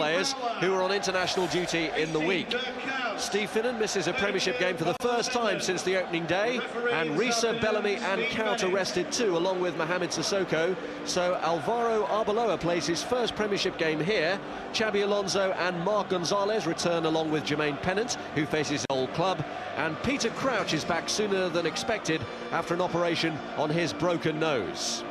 players who were on international duty in the week. Steve Finnan misses a Premiership game for the first time since the opening day, and Risa, Bellamy and Kaut are rested too, along with Mohamed Sissoko. So Alvaro Arbeloa plays his first Premiership game here. Xabi Alonso and Marc Gonzalez return along with Jermaine Pennant, who faces his old club, and Peter Crouch is back sooner than expected after an operation on his broken nose.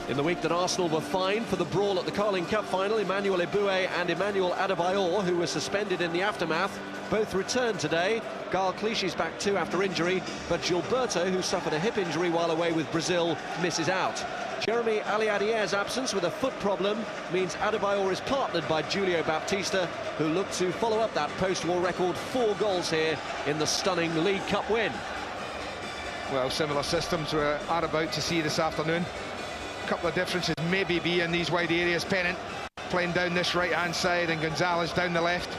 In the week that Arsenal were fined for the brawl at the Carling Cup final, Emmanuel Eboué and Emmanuel Adebayor, who were suspended in the aftermath, both returned today. Gal Clichy's back too after injury, but Gilberto, who suffered a hip injury while away with Brazil, misses out. Jeremy Aliadier's absence with a foot problem means Adebayor is partnered by Julio Baptista, who look to follow up that post-war record 4 goals here in the stunning League Cup win. Well, similar systems we are about to see this afternoon. A couple of differences maybe be in these wide areas. Pennant playing down this right-hand side and Gonzalez down the left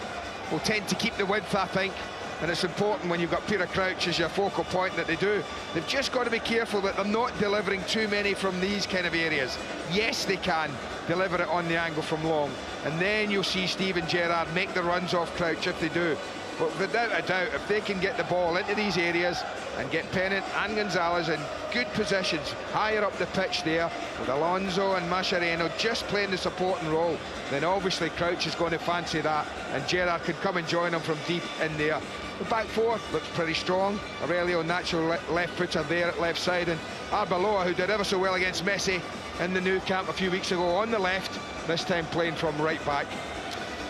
will tend to keep the width, I think, and it's important when you've got Peter Crouch as your focal point that they do. They've just got to be careful that they're not delivering too many from these kind of areas. Yes, they can deliver it on the angle from long, and then you'll see Steven Gerrard make the runs off Crouch if they do. But without a doubt, if they can get the ball into these areas and get Pennant and Gonzalez in good positions higher up the pitch there, with Alonso and Mascherano just playing the supporting role, then obviously Crouch is going to fancy that, and Gerrard can come and join him from deep in there. The back four looks pretty strong. Aurelio, natural left footer there at left side, and Arbeloa, who did ever so well against Messi in the Nou Camp a few weeks ago, on the left, this time playing from right back.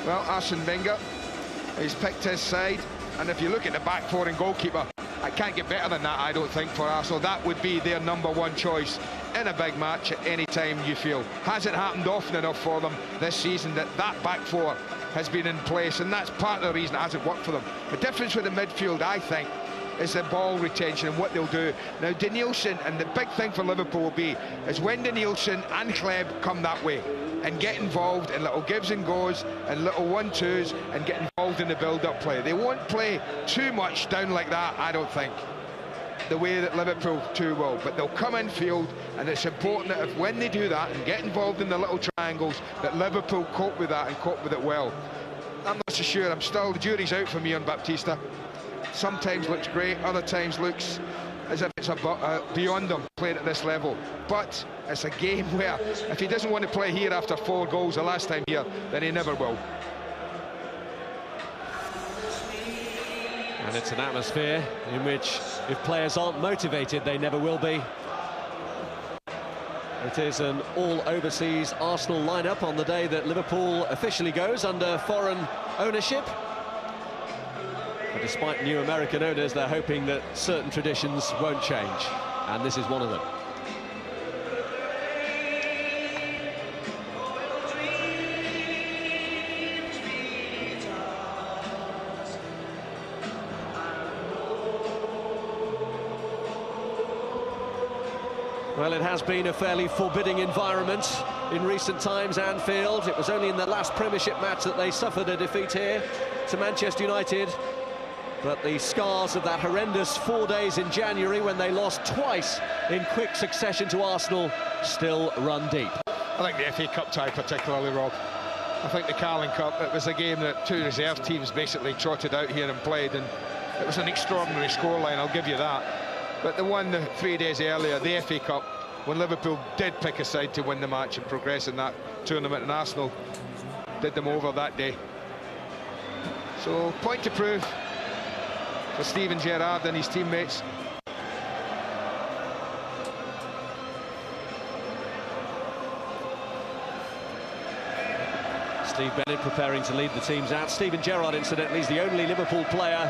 Well, Arsene Wenger, he's picked his side, and if you look at the back four and goalkeeper, I can't get better than that, I don't think, for Arsenal. That would be their #1 choice in a big match at any time, you feel. Hasn't happened often enough for them this season that back four has been in place, and that's part of the reason it hasn't worked for them. The difference with the midfield, I think, is the ball retention and what they'll do. Now, Danielson, and the big thing for Liverpool will be, is when Danielson and Kleb come that way and get involved in little gives and goes and little 1-2s and get involved in the build-up play. They won't play too much down like that, I don't think, the way that Liverpool too will, but they'll come infield, and it's important that if when they do that and get involved in the little triangles, that Liverpool cope with that and cope with it well. I'm not so sure. The jury's out for me on Baptista. Sometimes looks great, other times looks as if it's beyond him playing at this level. But it's a game where if he doesn't want to play here after 4 goals the last time here, then he never will. And it's an atmosphere in which, if players aren't motivated, they never will be. It is an all-overseas Arsenal lineup on the day that Liverpool officially goes under foreign ownership. But despite new American owners, they're hoping that certain traditions won't change, and this is one of them. Well, it has been a fairly forbidding environment in recent times, Anfield. It was only in the last Premiership match that they suffered a defeat here to Manchester United. But the scars of that horrendous 4 days in January, when they lost twice in quick succession to Arsenal, still run deep. I think the FA Cup tie particularly, Rob. I think the Carling Cup, it was a game that 2 reserve teams basically trotted out here and played, and it was an extraordinary scoreline, I'll give you that. But the one 3 days earlier, the FA Cup, when Liverpool did pick a side to win the match and progress in that tournament, and Arsenal did them over that day. So, point to prove for Steven Gerrard and his teammates. Steve Bennett preparing to lead the teams out. Steven Gerrard, incidentally, is the only Liverpool player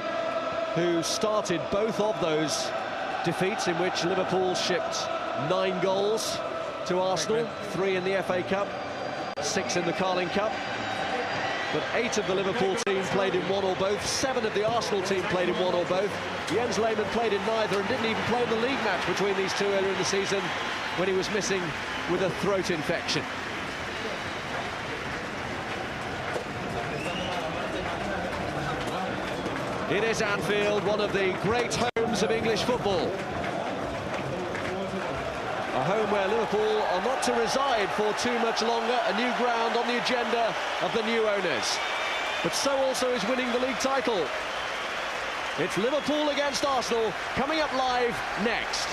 who started both of those defeats in which Liverpool shipped 9 goals to Arsenal, 3 in the FA Cup, 6 in the Carling Cup. But 8 of the Liverpool team played in one or both, 7 of the Arsenal team played in one or both. Jens Lehmann played in neither and didn't even play in the league match between these two earlier in the season when he was missing with a throat infection. It is Anfield, one of the great homes of English football. A home where Liverpool are not to reside for too much longer. A new ground on the agenda of the new owners. But so also is winning the league title. It's Liverpool against Arsenal, coming up live next.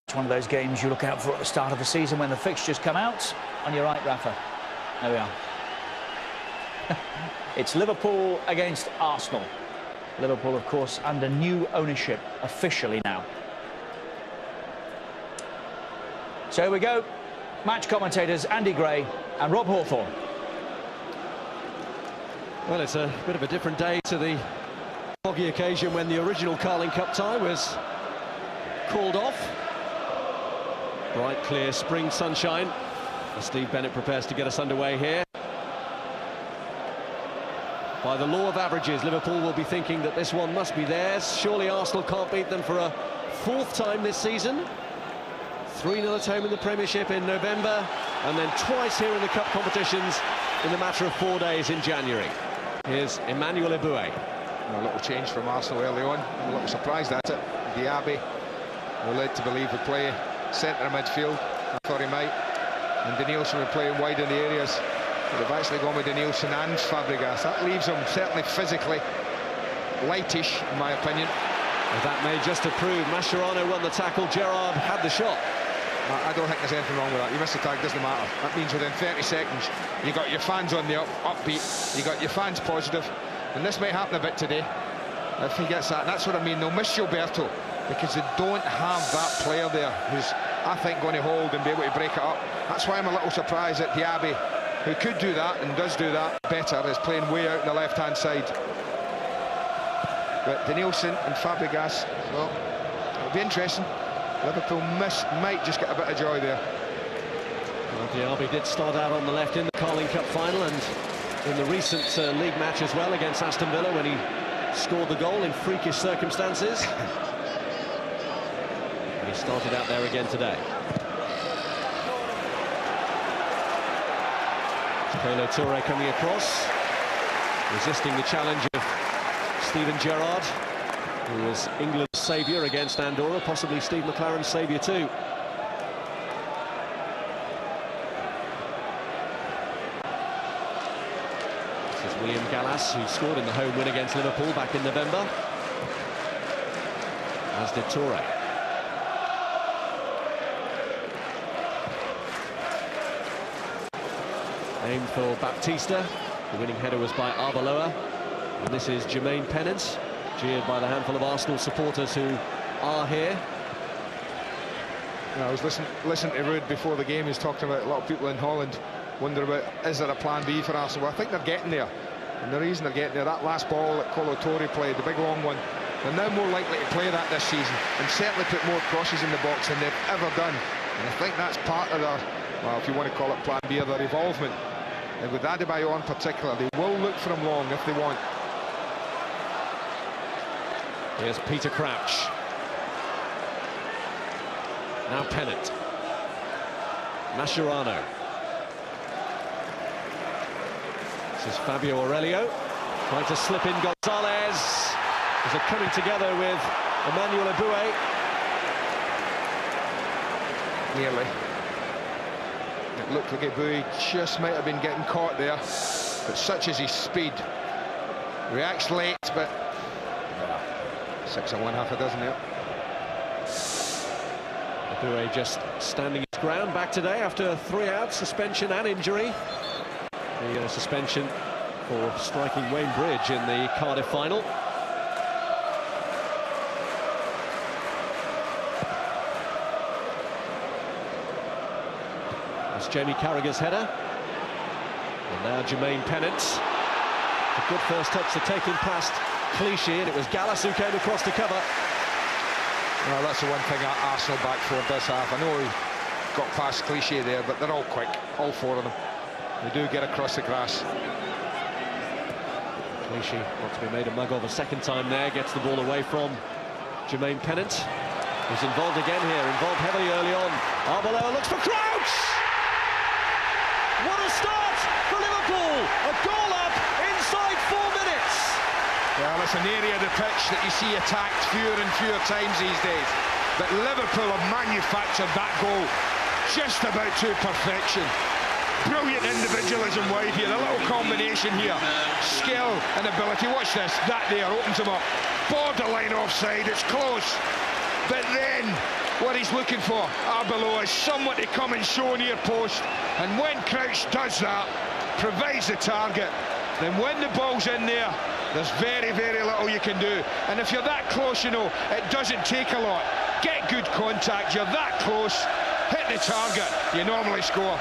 It's one of those games you look out for at the start of the season when the fixtures come out. On your right, Rafa. There we are. It's Liverpool against Arsenal. Liverpool, of course, under new ownership officially now. So here we go. Match commentators Andy Gray and Rob Hawthorne. Well, it's a bit of a different day to the foggy occasion when the original Carling Cup tie was called off. Bright, clear spring sunshine. Steve Bennett prepares to get us underway here. By the law of averages, Liverpool will be thinking that this one must be theirs. Surely Arsenal can't beat them for a fourth time this season. 3-0 at home in the Premiership in November, and then twice here in the Cup competitions in the matter of 4 days in January. Here's Emmanuel Eboué. A little change from Arsenal early on. I'm a little surprised at it. Diaby, we're led to believe, would play centre midfield. I thought he might. And Danielson would play wide in the areas. But they've actually gone with Danielson and Fabregas. That leaves them certainly physically lightish, in my opinion. And that may just to prove Mascherano won the tackle. Gerrard had the shot. I don't think there's anything wrong with that. You miss the tag, doesn't matter. That means within 30 seconds, you got your fans on the upbeat, you got your fans positive, and this might happen a bit today if he gets that. And that's what I mean. They'll miss Gilberto because they don't have that player there who's, I think, going to hold and be able to break it up. That's why I'm a little surprised that Diaby, who could do that and does do that better, is playing way out on the left-hand side. But Danielson and Fabregas, well, it'll be interesting. Liverpool might just get a bit of joy there. Well, Diaby did start out on the left in the Carling Cup final and in the recent league match as well against Aston Villa when he scored the goal in freakish circumstances. And he started out there again today. Kolo Touré coming across, resisting the challenge of Steven Gerrard, who was England's saviour against Andorra, possibly Steve McLaren's saviour too. This is William Gallas, who scored in the home win against Liverpool back in November, as did Touré. Aimed for Baptista. The winning header was by Arbeloa. And this is Jermaine Pennant, jeered by the handful of Arsenal supporters who are here. I was listening to Ruud before the game. He's talking about a lot of people in Holland wonder about, is there a plan B for Arsenal? Well, I think they're getting there. And the reason they're getting there, that last ball that Kolo Touré played, the big long one, they're now more likely to play that this season and certainly put more crosses in the box than they've ever done. And I think that's part of their, well, if you want to call it plan B, or their evolvement. And with Adebayor in particular, they will look for him long if they want. Here's Peter Crouch. Now Pennant. Mascherano. This is Fabio Aurelio. Trying to slip in Gonzalez. As they're coming together with Emmanuel Eboué. Nearly. It looked like Eboué just might have been getting caught there. But such is his speed. Reacts late, but 6 and 1/2 a dozen there. Eboué just standing his ground back today after 3 out, suspension and injury. The suspension for striking Wayne Bridge in the Cardiff final. That's Jamie Carragher's header. And now Jermaine Pennant. A good first touch to take him past Clichy, and it was Gallas who came across to cover. Well, that's the one thing Arsenal back four does have. I know he got past Clichy there, but they're all quick, all 4 of them. They do get across the grass. Clichy wants to be made a mug of a second time there, gets the ball away from Jermaine Pennant, who's involved again here, involved heavily early on. Arbeloa looks for Crouch! What a start for Liverpool! A goal up inside 4 minutes! Well, it's an area of the pitch that you see attacked fewer and fewer times these days. But Liverpool have manufactured that goal just about to perfection. Brilliant individualism wide here, a little combination here. Skill and ability. Watch this, that there opens him up. Borderline offside, it's close. But then, what he's looking for, below, is someone to come and show near post. And when Crouch does that, provides the target, then when the ball's in there, there's very, very little you can do. And if you're that close, you know, it doesn't take a lot. Get good contact, you're that close, hit the target, you normally score.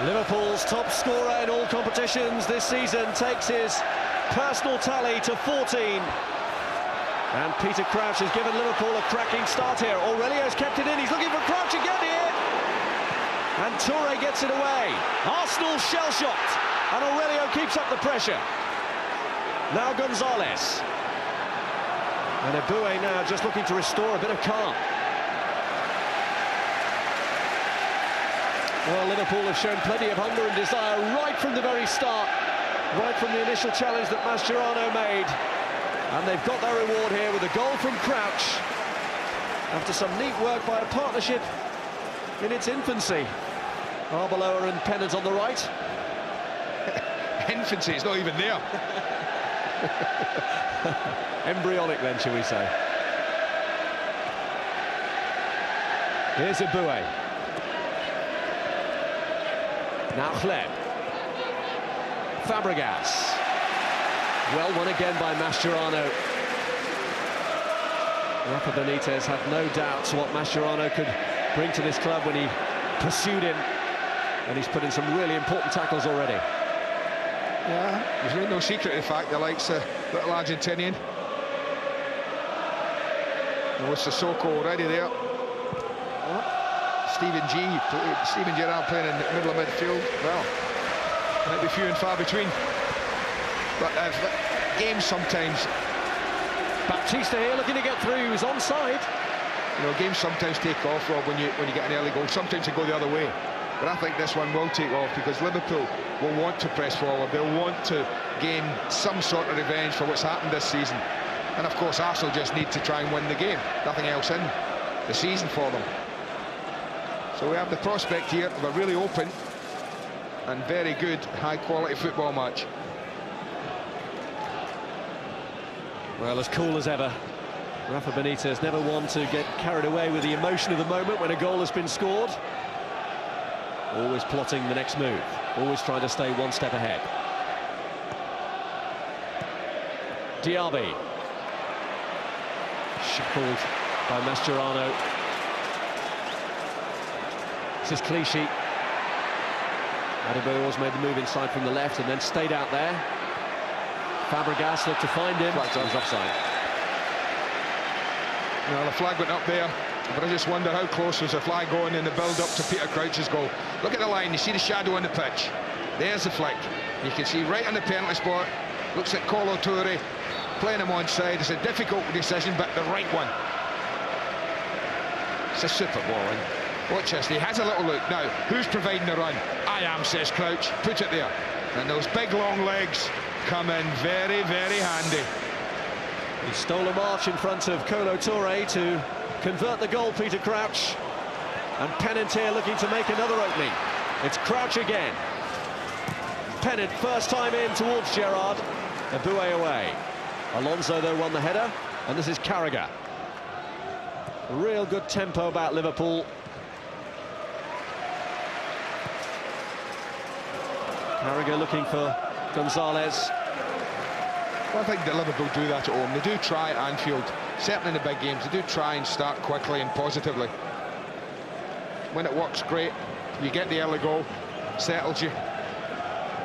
Liverpool's top scorer in all competitions this season takes his personal tally to 14. And Peter Crouch has given Liverpool a cracking start here. Aurelio's kept it in, he's looking for Crouch again here. And Toure gets it away. Arsenal shell-shocked, and Aurelio keeps up the pressure. Now Gonzalez. And Eboué now just looking to restore a bit of calm. Well, Liverpool have shown plenty of hunger and desire right from the very start, right from the initial challenge that Mascherano made. And they've got their reward here with a goal from Crouch, after some neat work by a partnership in its infancy. Arbeloa and Pennant on the right. Infancy, it's not even there. Embryonic then, shall we say. Here's Eboué. Now Chleb. Fabregas. Well won again by Mascherano. Rafa Benitez had no doubts what Mascherano could bring to this club when he pursued him. And he's put in some really important tackles already. Yeah, there's really no secret to the fact that likes a little Argentinian. And with Sissoko already there. Steven Gerrard playing in the middle of midfield. Well, might be few and far between. But games sometimes. Baptista here looking to get through. He's onside. You know, games sometimes take off, Rob, when you get an early goal. Sometimes they go the other way. But I think this one will take off because Liverpool will want to press forward. They'll want to gain some sort of revenge for what's happened this season. And of course, Arsenal just need to try and win the game. Nothing else in the season for them. So we have the prospect here of a really open and very good, high-quality football match. Well, as cool as ever. Rafa Benitez never one to get carried away with the emotion of the moment when a goal has been scored. Always plotting the next move, always trying to stay one step ahead. Diaby. Shuffled by Mascherano. This is Clichy. Adebayor's made the move inside from the left and then stayed out there. Fabregas looked to find him. He's offside. Well, the flag went up there, but I just wonder how close was the flag going in the build-up to Peter Crouch's goal. Look at the line, you see the shadow on the pitch. There's the flick. You can see right on the penalty spot. Looks at Kolo Toure, playing him onside. It's a difficult decision, but the right one. It's a super ball, and watch this, he has a little look. Now, who's providing the run? I am, says Crouch. Put it there. And those big long legs come in very, very handy. He stole a march in front of Kolo Toure to convert the goal, Peter Crouch. And Pennant here looking to make another opening. It's Crouch again. Pennant first time in towards Gerrard. Eboué away. Alonso though won the header, and this is Carragher. Real good tempo about Liverpool. Carragher looking for Gonzalez. Well, I think that Liverpool do that at home. They do try at Anfield, certainly in the big games. They do try and start quickly and positively. When it works, great. You get the early goal, settles you.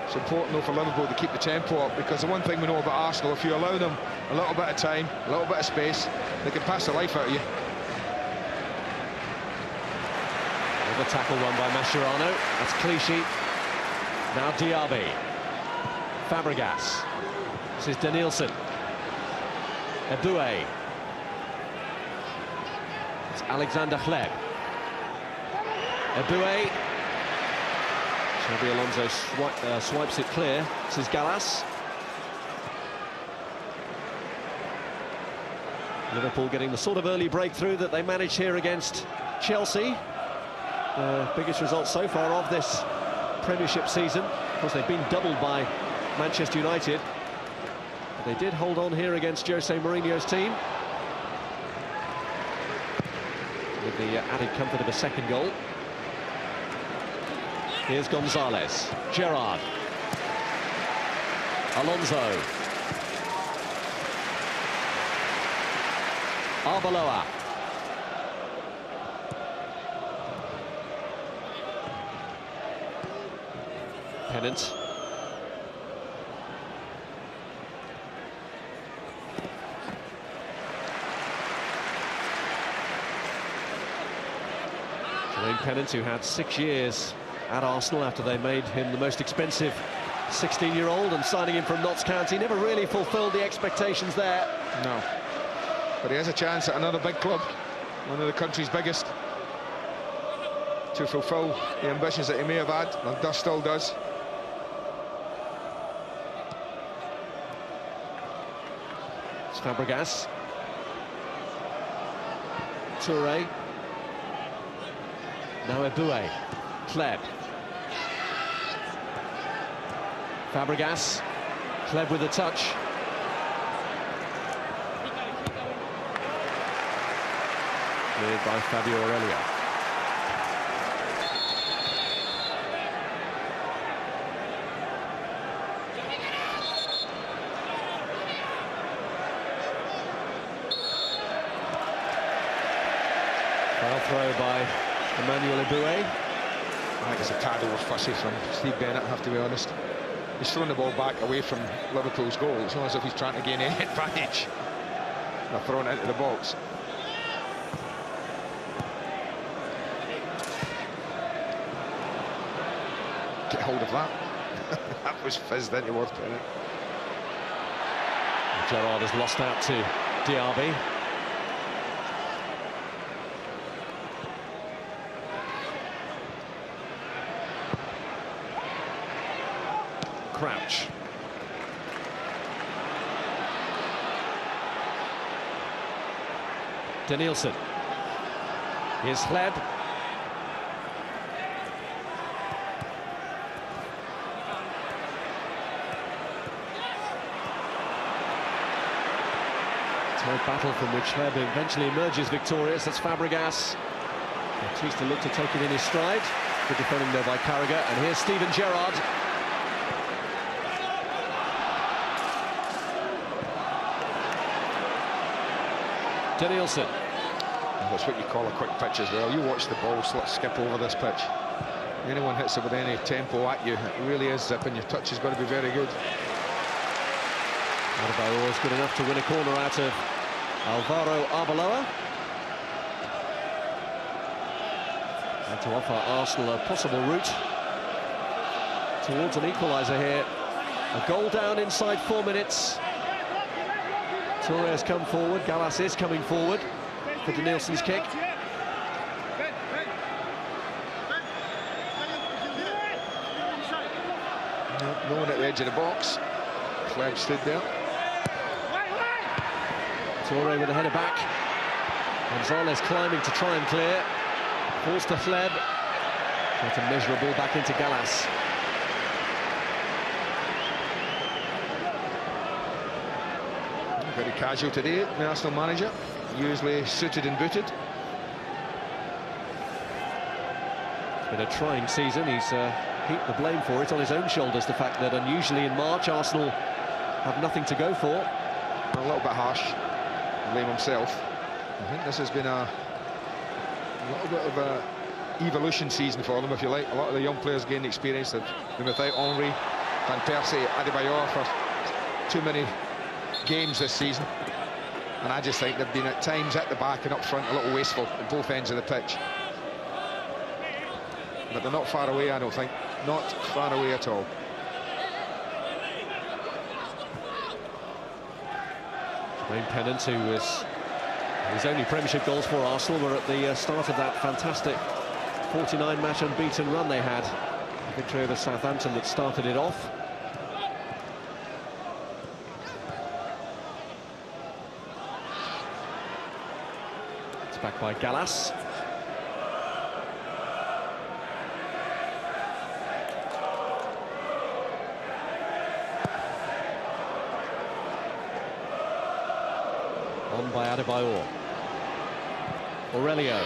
It's important, though, for Liverpool to keep the tempo up, because the one thing we know about Arsenal, if you allow them a little bit of time, a little bit of space, they can pass the life out of you. Another tackle run by Mascherano. That's Clichy. Now Diaby. Fabregas. This is Danielson. Eboué. It's Alexander Chleb. Eboué. Xabi Alonso swipes it clear. This is Gallas. Liverpool getting the sort of early breakthrough that they managed here against Chelsea. The biggest result so far of this Premiership season. Of course, they've been doubled by Manchester United. But they did hold on here against Jose Mourinho's team, with the added comfort of a second goal. Here's Gonzalez, Gerrard, Alonso, Arbeloa, Pennant, Pennant, who had 6 years at Arsenal after they made him the most expensive 16-year-old, and signing him from Notts County, never really fulfilled the expectations there. No, but he has a chance at another big club, one of the country's biggest, to fulfil the ambitions that he may have had, and still does. It's Fabregas, Touré, now Eboué, Kleb, Fabregas, Kleb with a touch. Cleared by Fabio Aurelio. Foul throw by Emmanuel Eboué. I think it's a tad over fussy from Steve Bennett, I have to be honest. He's thrown the ball back away from Liverpool's goal. It's not as if he's trying to gain any advantage. They're throwing it into the box. Get hold of that. That was fizzed into worth Bennett. Gerrard has lost out to Diaby. Crouch. Danielson. Here's Kleb. Tight battle from which Kleb eventually emerges victorious. That's Fabregas. Batista looked to take it in his stride. Good defending there by Carragher. And here's Steven Gerrard. Danielson. That's what you call a quick pitch as well. You watch the ball skip over this pitch. Anyone hits it with any tempo at you, it really is zipping. Your touch has got to be very good. Adebayor is good enough to win a corner out of Alvaro Arbeloa, and to offer Arsenal a possible route towards an equaliser here. A goal down inside 4 minutes. Touré has come forward, Gallas is coming forward for Danielson's kick. No one at the edge of the box. Kleb stood there. Touré with a header back. Gonzalez climbing to try and clear. Falls to Kleb. Try to measure a ball back into Gallas. Very casual today, the Arsenal manager. Usually suited and booted. It's been a trying season. He's heaped the blame for it on his own shoulders. The fact that unusually in March Arsenal have nothing to go for. A little bit harsh. Blame himself. I think this has been a little bit of a evolution season for them, if you like. A lot of the young players gained experience. They've been without Henry, Van Persie, Adebayor for too many games this season, and I just think they've been at times at the back and up front a little wasteful at both ends of the pitch. But they're not far away, I don't think. Not far away at all. Pennant, who was his only Premiership goals for Arsenal, were at the start of that fantastic 49-match unbeaten run they had. Victory over Southampton that started it off. back by Gallas. On by Adebayor. Aurelio.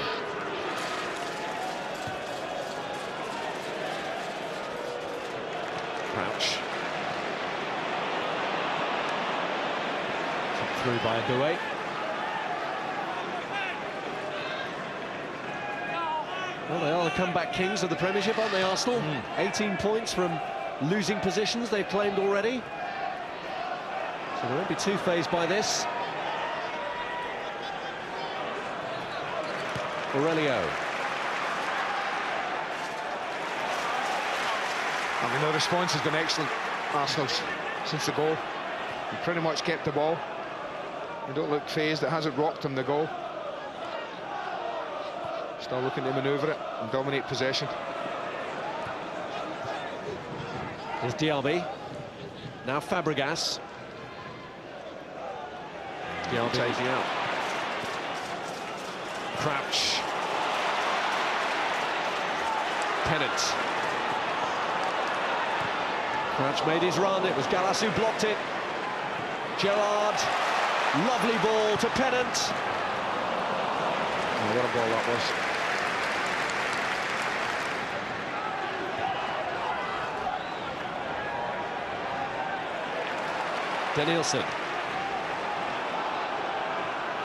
Crouch. Took through by Doué. Well, they are the comeback kings of the Premiership, aren't they, Arsenal? 18 points from losing positions they've claimed already. So they won't be too fazed by this. Aurelio. I mean, the response has been excellent, Arsenal, since the goal. He pretty much kept the ball. They don't look phased. It hasn't rocked them, the goal. Still looking to manoeuvre it and dominate possession. There's Diaby. Now Fabregas. Diaby taking out. Crouch. Pennant. Crouch made his run. It was Gallas who blocked it. Gerrard. Lovely ball to Pennant. Oh, what a ball that was. Danielson.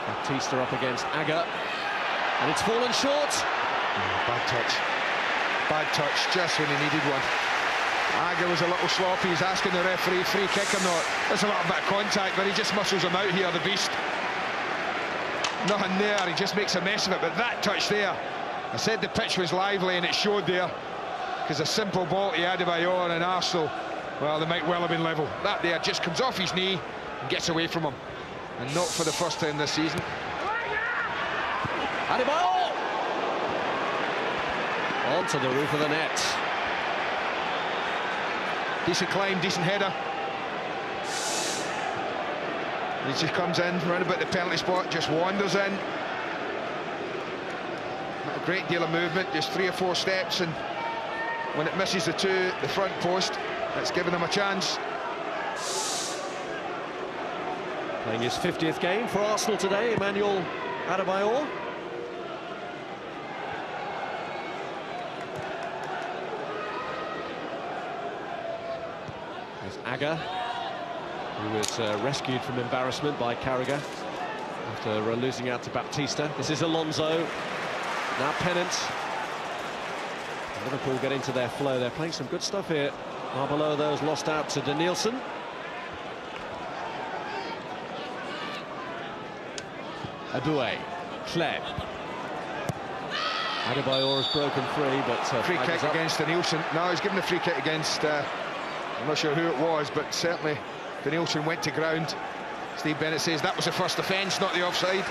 Baptista up against Agger. And it's fallen short. Bad touch. Bad touch, just when he needed one. Agger was a little sloppy. He's asking the referee, free kick or not. There's a little bit of contact, but he just muscles him out here, the beast. Nothing there, he just makes a mess of it. But that touch there, I said the pitch was lively and it showed there. Because a simple ball to Adebayor and Arsenal, well, they might well have been level. That there just comes off his knee and gets away from him. And not for the first time this season. Adebayor! Onto the roof of the net. Decent climb, decent header. He just comes in, round about the penalty spot, just wanders in. Not a great deal of movement, just 3 or 4 steps, and when it misses the front post, that's given them a chance. Playing his 50th game for Arsenal today, Emmanuel Adebayor. There's Agger, who was rescued from embarrassment by Carragher after losing out to Baptista. This is Alonso. Now Pennant. Liverpool get into their flow. They're playing some good stuff here. Far below those lost out to Danielson. Doué, Kleb. Adebayor has broken free, but free kick against Danielson. No, he's given the free kick against, I'm not sure who it was, but certainly Danielson went to ground. Steve Bennett says that was the first offence, not the offside.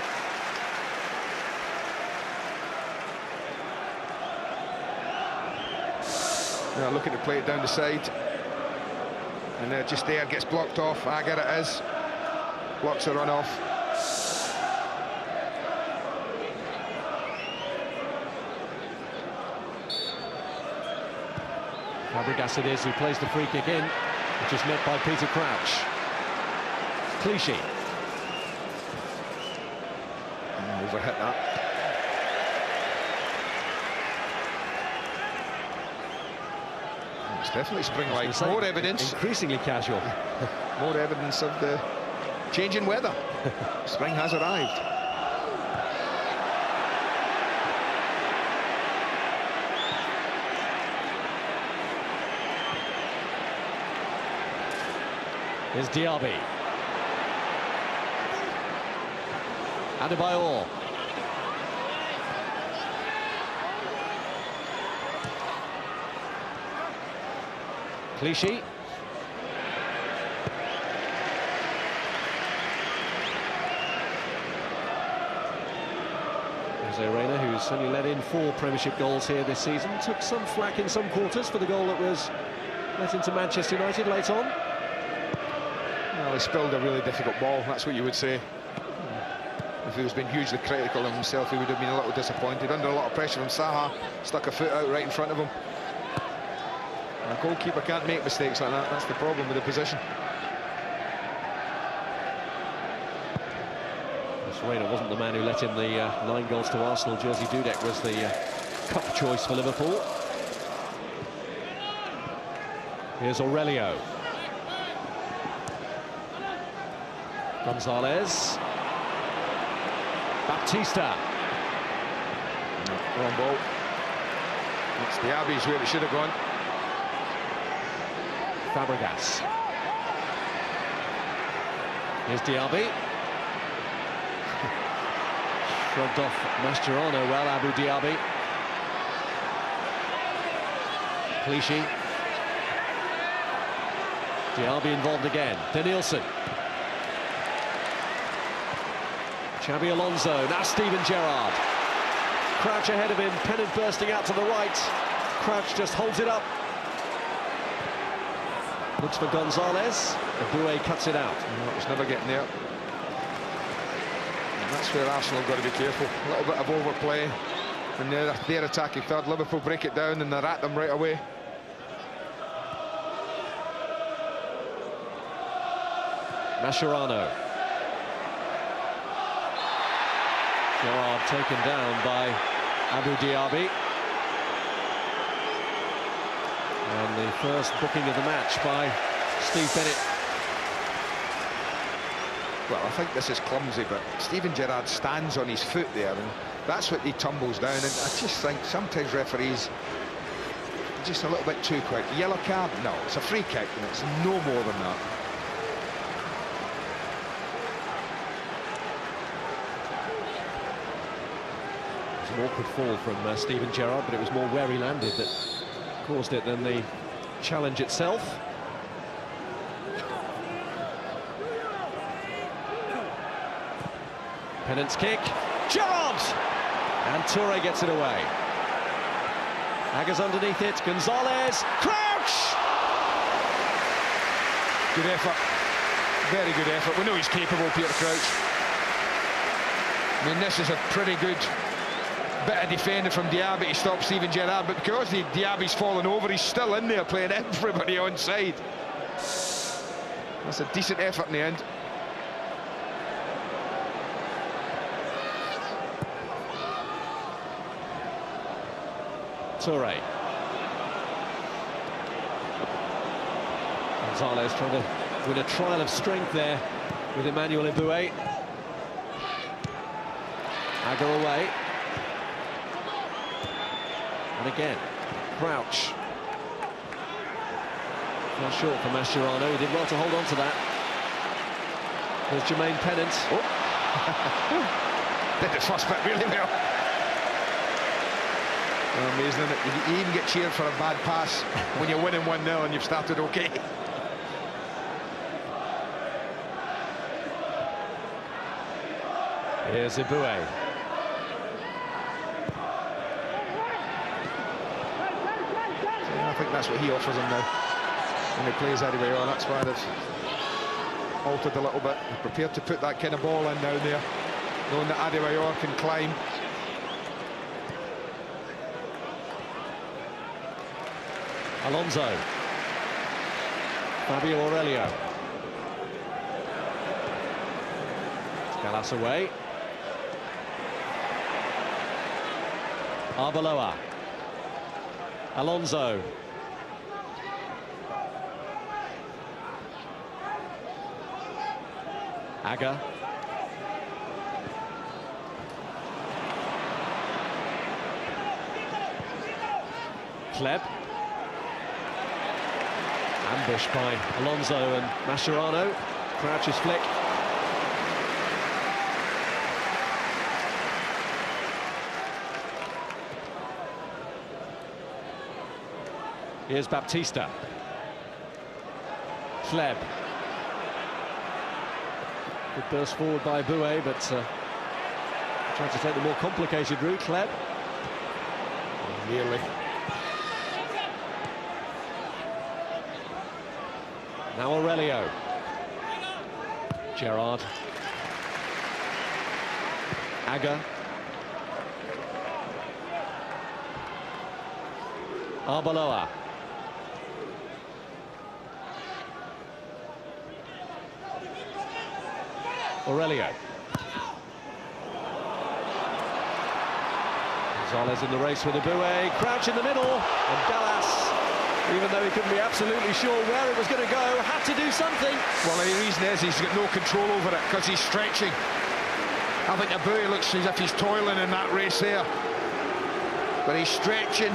Now looking to play it down the side. And just there, gets blocked off. Agger it is. Blocks the run off. Fabregas it is who plays the free kick in, which is met by Peter Crouch. Clichy. Overhit that. It's definitely spring-like. More evidence. Increasingly casual. More evidence of the changing weather. Spring has arrived. Here's Diaby. Adebayor. Clichy. Jose Reina, who's only let in 4 Premiership goals here this season, took some flack in some quarters for the goal that was let into Manchester United late on. Well, he spilled a really difficult ball, that's what you would say. If he was being hugely critical of himself, he would have been a little disappointed. Under a lot of pressure from Saha, stuck a foot out right in front of him. And a goalkeeper can't make mistakes like that. That's the problem with the position. Reina wasn't the man who let in the 9 goals to Arsenal. Jerzy Dudek was the cup choice for Liverpool. Here's Aurelio. Gonzalez. Baptista. Wrong ball. It's Diaby's where it should have gone. Fabregas. Here's Diaby. Shrugged off Mascherano well, Abu Diaby. Clichy. Diaby involved again. Denilson. Xabi Alonso, now Steven Gerrard. Crouch ahead of him, Pennant bursting out to the right. Crouch just holds it up. Looks for Gonzalez. Eboué cuts it out. No, it was never getting there. And that's where Arsenal have got to be careful. A little bit of overplay. And they're attacking third. Liverpool break it down and they're at them right away. Mascherano. Gerrard taken down by Abu Diaby. And the first booking of the match by Steve Bennett. Well, I think this is clumsy, but Steven Gerrard stands on his foot there, and that's what he tumbles down. And I just think sometimes referees are just a little bit too quick. Yellow card? No, it's a free kick, and it's no more than that. It was an awkward fall from Steven Gerrard, but it was more where he landed that caused it than the challenge itself. Pennant's kick, Gerrard! And Toure gets it away. Agger's underneath it, Gonzalez, Crouch! Good effort, very good effort. We know he's capable, Peter Crouch. I mean, this is a pretty good bit of defending from Diaby to stop Steven Gerrard, but because Diaby's fallen over, he's still in there playing everybody onside. That's a decent effort in the end. Toure. Gonzalez trying to win a trial of strength there with Emmanuel Eboué. Agger away. And again, Crouch. Not short for Mascherano. He did well to hold on to that. There's Jermaine Pennant. Oh. Did the first bit really well. Amazing, isn't it? You even get cheered for a bad pass when you're winning 1-0 and you've started okay. Here's Eboué. I think that's what he offers him now. When he plays Adebayor, that's why they've altered a little bit. They're prepared to put that kind of ball in down there, knowing that Adebayor can climb. Alonso. Fabio Aurelio. Gallas away. Arbeloa. Alonso. Agger. Kleb. Ambush by Alonso and Mascherano. Crouch's flick. Here's Baptista. Kleb. Good burst forward by Eboué, but trying to take the more complicated route. Kleb. Nearly. Now Aurelio. Gerrard. Agger. Arbeloa. Aurelio. Gonzalez in the race with Abue. Crouch in the middle, and Gallas, even though he couldn't be absolutely sure where it was going to go, had to do something. Well, the reason is he's got no control over it because he's stretching. I think Abue looks as if he's toiling in that race there, but he's stretching.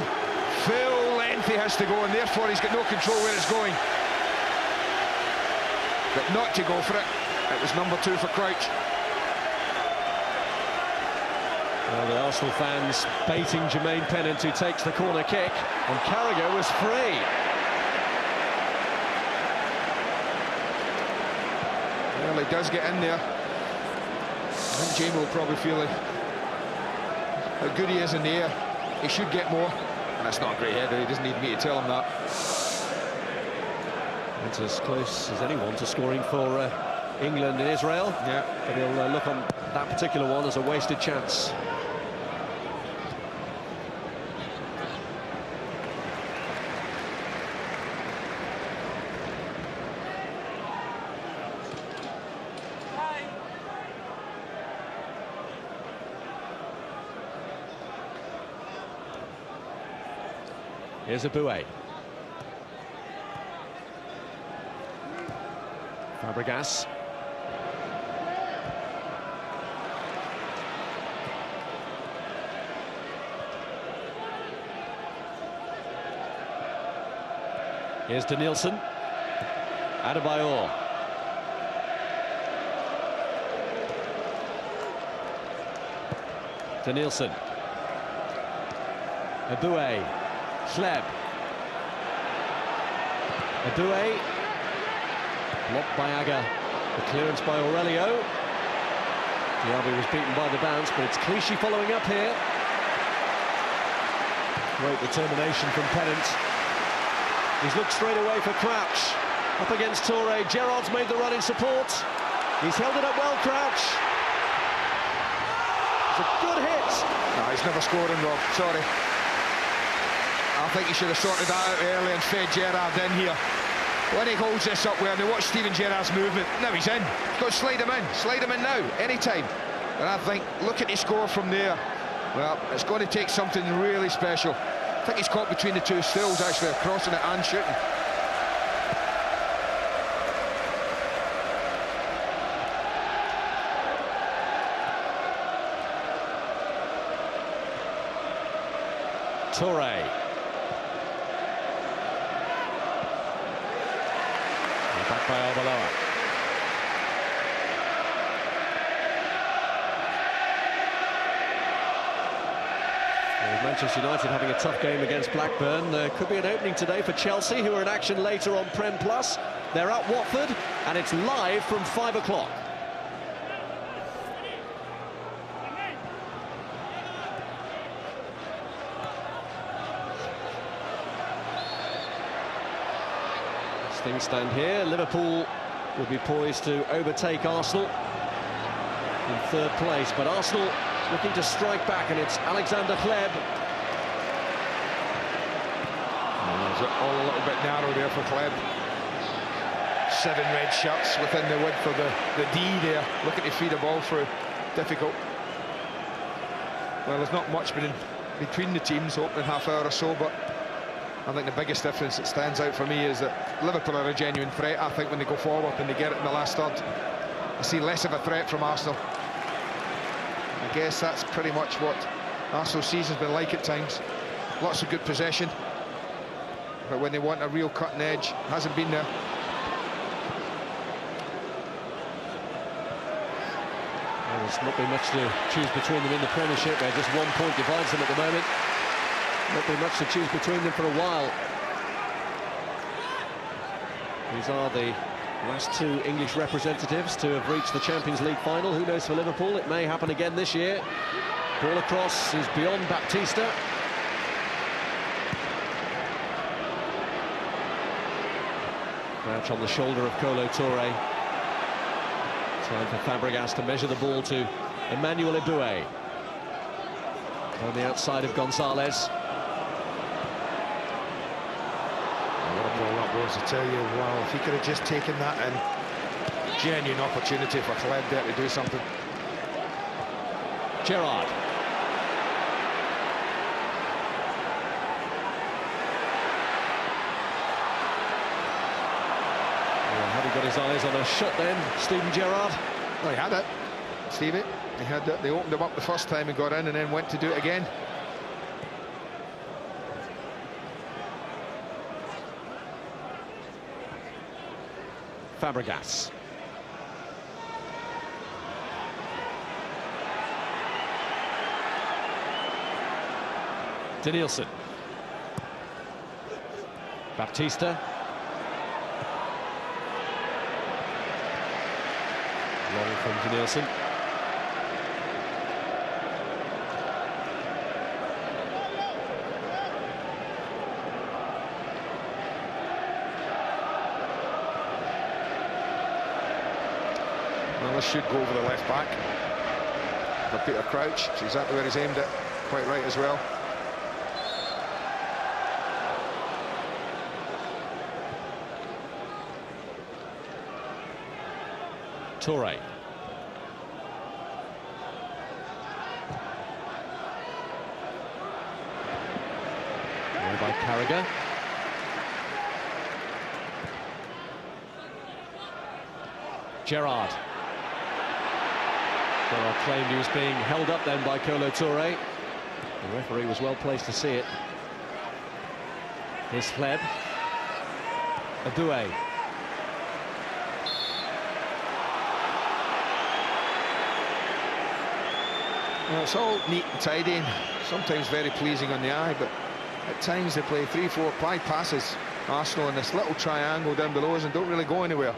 Full length he has to go, and therefore he's got no control where it's going. But not to go for it. It was number 2 for Crouch. Well, the Arsenal fans baiting Jermaine Pennant, who takes the corner kick, and Carragher was free. Well, he does get in there. I think Jamie will probably feel like how good he is in the air. He should get more. And that's not a great header, he doesn't need me to tell him that. It's as close as anyone to scoring for England and Israel. Yeah. But he'll look on that particular one as a wasted chance. Here's Abue. Fabregas. Here's Danielson. Adebayor. Danielson. Abue. Schleb. Abue. Blocked by Agger. The clearance by Aurelio. Diaby was beaten by the bounce, but it's Clichy following up here. Great determination from Pennant. He's looked straight away for Crouch. Up against Toure. Gerrard's made the run in support. He's held it up well, Crouch. It's a good hit. No, he's never scored in, Rob. Sorry. I think he should have sorted that out early and fed Gerrard in here. When he holds this up well, and they watch Steven Gerrard's movement, now he's in. He's got to slide him in. Slide him in now, anytime. And I think, look at his score from there. Well, it's going to take something really special. I think he's caught between the two stills, actually, crossing it and shooting. Toure. Back by Arbeloa. With Manchester United having a tough game against Blackburn, there could be an opening today for Chelsea, who are in action later on Prem Plus. They're at Watford, and it's live from 5 o'clock. Things stand here. Liverpool will be poised to overtake Arsenal in 3rd place, but Arsenal looking to strike back, and it's Alexander Hleb. All a little bit narrow there for Hleb. 7 red shirts within the width of the D there. Looking to feed a ball through. Difficult. Well, there's not much between the teams, opening half hour or so, but I think the biggest difference that stands out for me is that Liverpool are a genuine threat. I think when they go forward and they get it in the last third, I see less of a threat from Arsenal. I guess that's pretty much what Arsenal's season's been like at times. Lots of good possession, but when they want a real cutting edge, hasn't been there. Well, there's not been much to choose between them in the Premiership, where just 1 point divides them at the moment. Not been much to choose between them for a while. These are the last 2 English representatives to have reached the Champions League final. Who knows for Liverpool? It may happen again this year. Ball across is beyond Baptista. Crouch on the shoulder of Kolo Toure. Time for Fabregas to measure the ball to Emmanuel Eboué on the outside of Gonzalez. What a ball that was, I tell you. Wow, if he could have just taken that in. Genuine opportunity for Kleb there to do something. Gerrard. Had he got his eyes on a shot then, Steven Gerrard? Well, he had it, Stevie. He had it. They opened him up the first time and got in, and then went to do it again. Fabregas. Danielson. Baptista. Long from Danielson. Well, this should go over the left back for Peter Crouch. It's exactly where he's aimed it. Quite right as well. Toure. By Carragher. Gerrard. Gerrard claimed he was being held up then by Kolo Toure. The referee was well placed to see it. Here's Kleb. Eboué. Well, it's all neat and tidy, and sometimes very pleasing on the eye, but at times they play 3-4 wide passes, Arsenal, in this little triangle down below us and don't really go anywhere.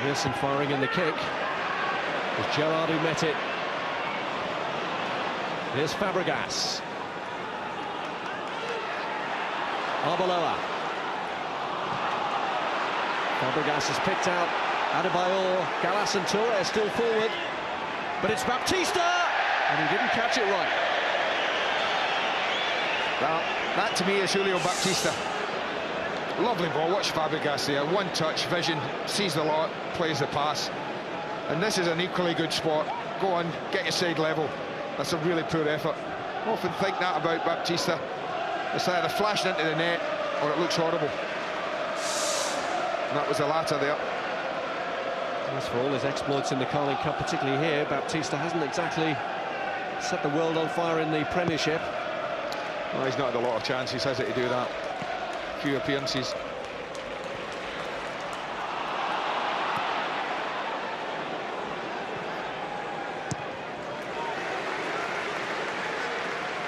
Wilson firing in the kick. It was Gerrard who met it. Here's Fabregas. Arbeloa. Fabregas is picked out. Adebayor, Gallas and Toure still forward. But it's Baptista! And he didn't catch it right. Well, that to me is Julio Baptista. Lovely ball. Watch Fabregas there. One touch, vision, sees the lot, plays the pass. And this is an equally good spot. Go on, get your side level. That's a really poor effort. I often think that about Baptista. It's either flashing into the net or it looks horrible. And that was the latter there. As for all his exploits in the Carling Cup, particularly here, Baptista hasn't exactly set the world on fire in the Premiership. Well, he's not had a lot of chances, has he, to do that? Few appearances.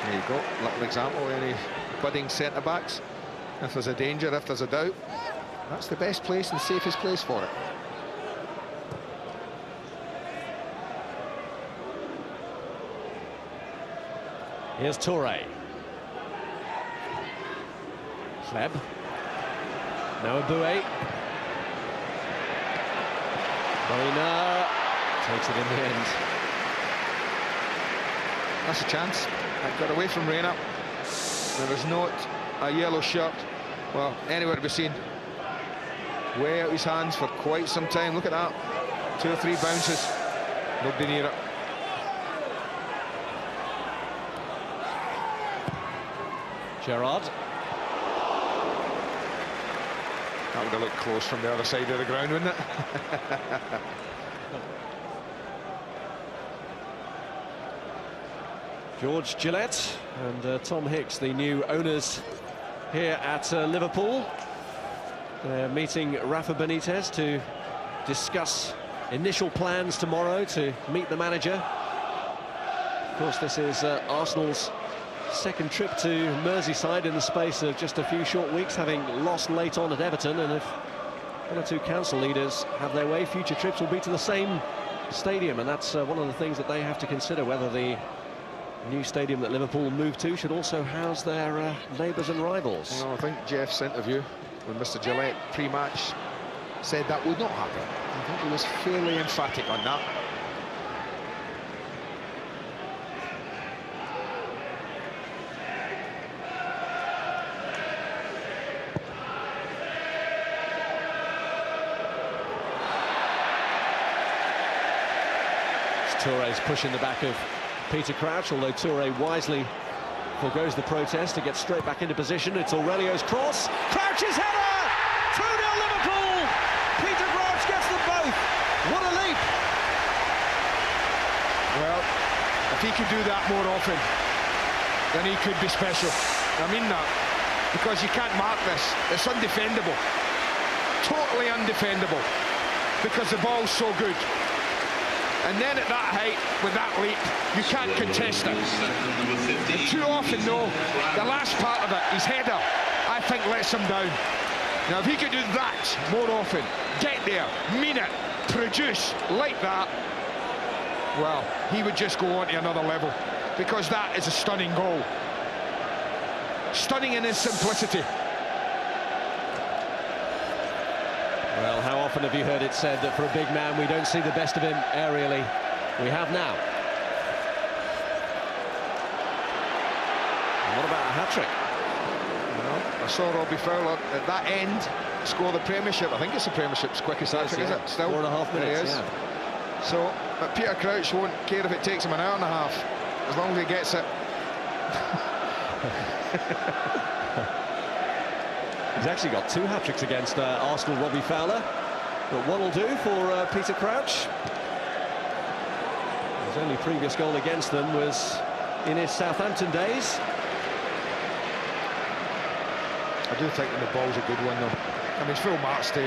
There you go, little example of any budding centre-backs. If there's a danger, if there's a doubt, that's the best place and safest place for it. Here's Toure. Kleb. Now Eboué. Marina takes it in the end. That's a chance. That got away from Reina. There was not a yellow shirt, well, anywhere to be seen. Way out his hands for quite some time. Look at that. 2 or 3 bounces. Nobody near it. Gerrard. That would have looked close from the other side of the ground, wouldn't it? George Gillette and Tom Hicks, the new owners here at Liverpool. They're meeting Rafa Benitez to discuss initial plans tomorrow to meet the manager. Of course, this is Arsenal's second trip to Merseyside in the space of just a few short weeks, having lost late on at Everton, and if one or two council leaders have their way, future trips will be to the same stadium, and that's one of the things that they have to consider, whether the new stadium that Liverpool moved to should also house their neighbours and rivals. Well, I think Jeff's interview with Mr. Gillette pre-match said that would not happen. I think he was fairly emphatic on that. Touré's pushing the back of Peter Crouch, although Touré wisely forgoes the protest to get straight back into position. It's Aurelio's cross. Crouch's header! 2-0 Liverpool! Peter Crouch gets them both. What a leap! Well, if he could do that more often, then he could be special. I mean that, because you can't mark this. It's undefendable. Totally undefendable, because the ball's so good. And then at that height, with that leap, you can't contest it. And too often, though, the last part of it, his header, I think lets him down. Now, if he could do that more often, get there, mean it, produce like that, well, he would just go on to another level, because that is a stunning goal. Stunning in his simplicity. Well, how often have you heard it said that for a big man we don't see the best of him aerially? We have now. And what about a hat-trick? Well, I saw Robbie Fowler at that end score the Premiership. I think it's the Premiership's quickest hat-trick, is it? Still 4.5 minutes, yeah. So, but Peter Crouch won't care if it takes him an hour and a half, as long as he gets it. He's actually got 2 hat-tricks against Arsenal, Robbie Fowler, but one will do for Peter Crouch. His only previous goal against them was in his Southampton days. I do think that the ball's a good one, though. I mean, full marks to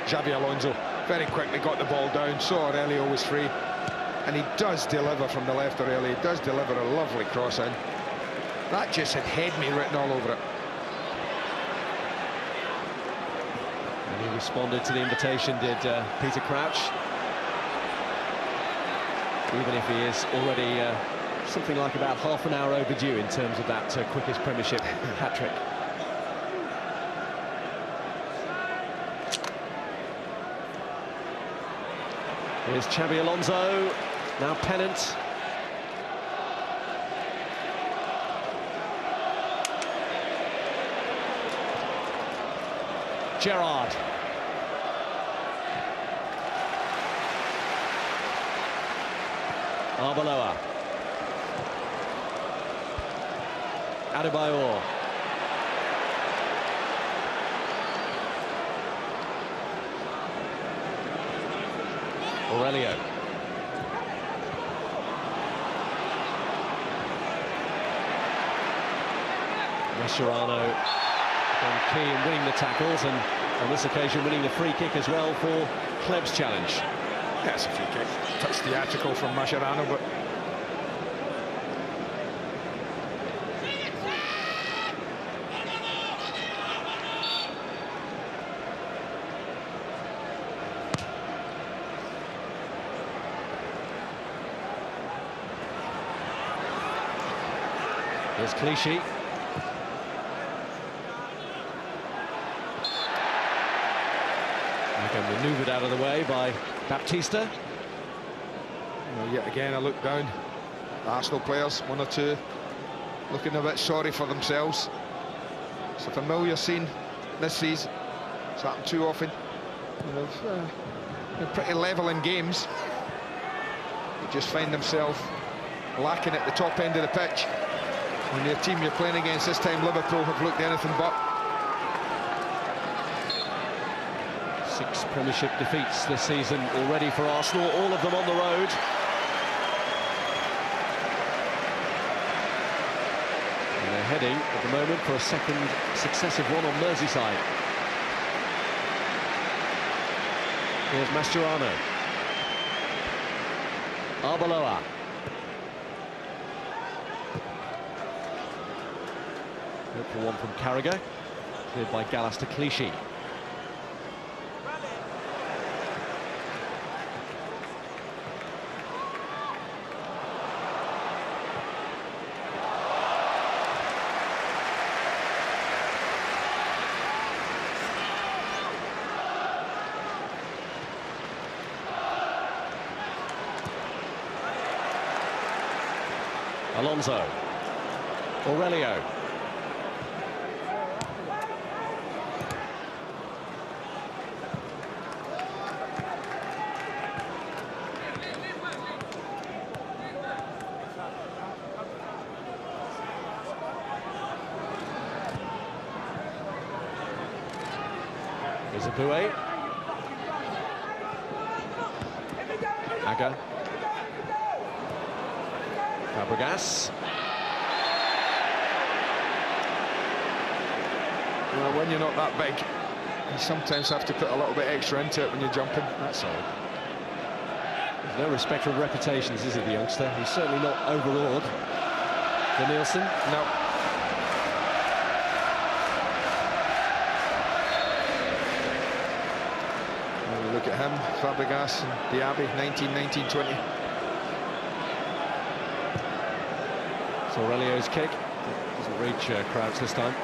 Xabi Alonso. Very quickly got the ball down, saw Aurelio was free, and he does deliver from the left, Aurelio. He does deliver a lovely cross in. That just had "head me" written all over it. And he responded to the invitation, did Peter Crouch. Even if he is already something like about half an hour overdue in terms of that quickest Premiership hat-trick. Here's Xabi Alonso, now pennant. Gerrard. Arbeloa. Adebayor. Aurelio. Mascherano on key in winning the tackles, and on this occasion winning the free kick as well for Kleb's challenge. Yeah, it's a free kick. Touch theatrical from Mascherano, but here's Clichy. Again, manoeuvred out of the way by Baptista. well, yet again a look down. The Arsenal players, one or two, looking a bit sorry for themselves. It's a familiar scene this season. It's happened too often. They're pretty level in games. They just find themselves lacking at the top end of the pitch. When the team you're playing against this time, Liverpool, have looked anything but. 6 Premiership defeats this season already for Arsenal, all of them on the road. And they're heading at the moment for a second successive one on Merseyside. Here's Mascherano. Arbeloa. Look for one from Carragher. Cleared by Gallas to Clichy. Alonso. Aurelio. There's a Bouet. Agger. Fabregas. Well, when you're not that big, you sometimes have to put a little bit extra into it when you're jumping, that's all. There's no respect for reputations, is it, the youngster? He's certainly not overawed. Danielson? No. Well, look at him, Fabregas and Diaby, 19, 19, 20. It's Aurelio's kick. Doesn't reach Crouch this time.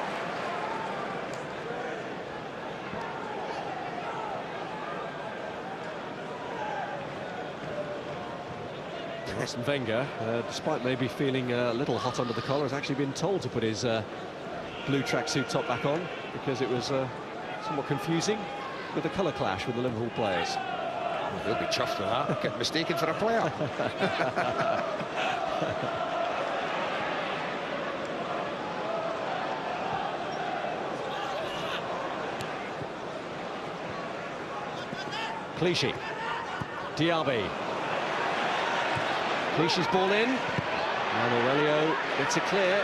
Arsene Wenger, despite maybe feeling a little hot under the collar, has actually been told to put his blue tracksuit top back on because it was somewhat confusing with the colour clash with the Liverpool players. Well, they'll be chuffed with that, getting mistaken for a player. Clichy. Diaby. Clichy's ball in. And Aurelio gets it clear.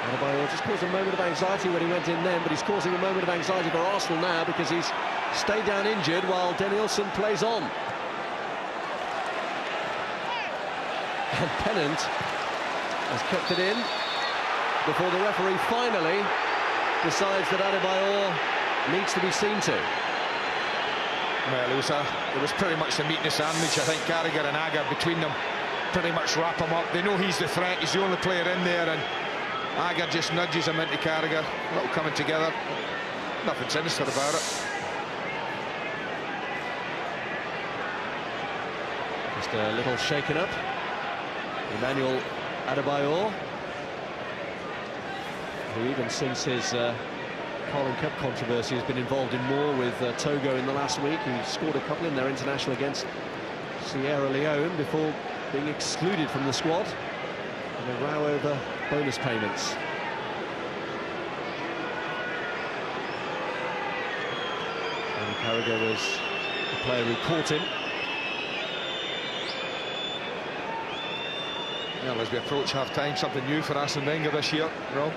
Adebayor just caused a moment of anxiety when he went in then, but he's causing a moment of anxiety for Arsenal now because he's stayed down injured while Danielson plays on. And Pennant has kept it in before the referee finally decides that Adebayor needs to be seen to. Well, it was pretty much the meat in the sandwich. I think Carragher and Agger between them pretty much wrap him up. They know he's the threat, he's the only player in there, and Agger just nudges him into Carragher. A little coming together. Nothing sinister about it. Just a little shaken up. Emmanuel Adebayor, who even since his Carling Cup controversy has been involved in more with Togo in the last week. He scored a couple in their international against Sierra Leone before being excluded from the squad in a row over bonus payments. And Carragher was the player who caught him. Well, as we approach half-time, something new for Arsene Wenger this year, Rob.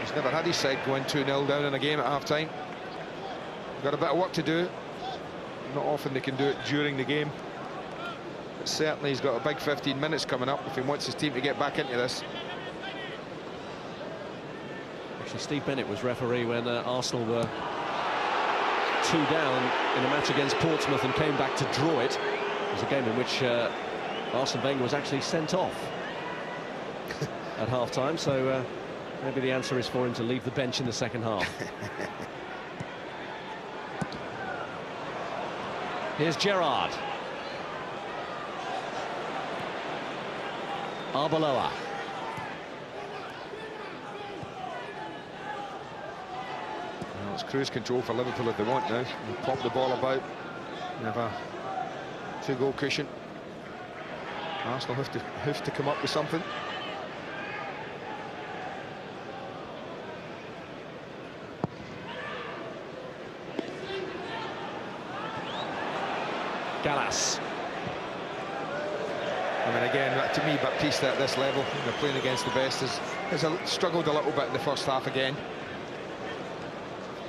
He's never had his side going 2-0 down in a game at half-time. Got a bit of work to do. Not often they can do it during the game. But certainly he's got a big 15 minutes coming up if he wants his team to get back into this. Actually, Steve Bennett was referee when Arsenal were 2 down in a match against Portsmouth and came back to draw it. It was a game in which Arsene Wenger was actually sent off at half-time, so maybe the answer is for him to leave the bench in the second half. Here's Gerrard. Arbeloa. Well, it's cruise control for Liverpool if they want now. They pop the ball about. They have a 2-goal cushion. Arsenal have to come up with something. Gallas. I mean, again, to me, Baptiste at this level, playing against the best, has struggled a little bit in the first half again.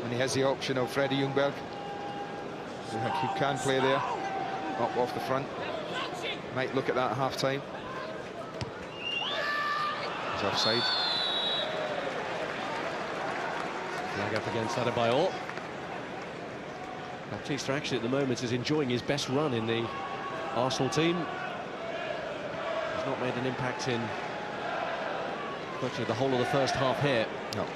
And he has the option of Freddie Ljungberg, who can play there, up off the front. Might look at that at half-time. He's offside. Flag up against Adebayor. Baptiste actually at the moment is enjoying his best run in the Arsenal team. He's not made an impact in virtually the whole of the first half here. No.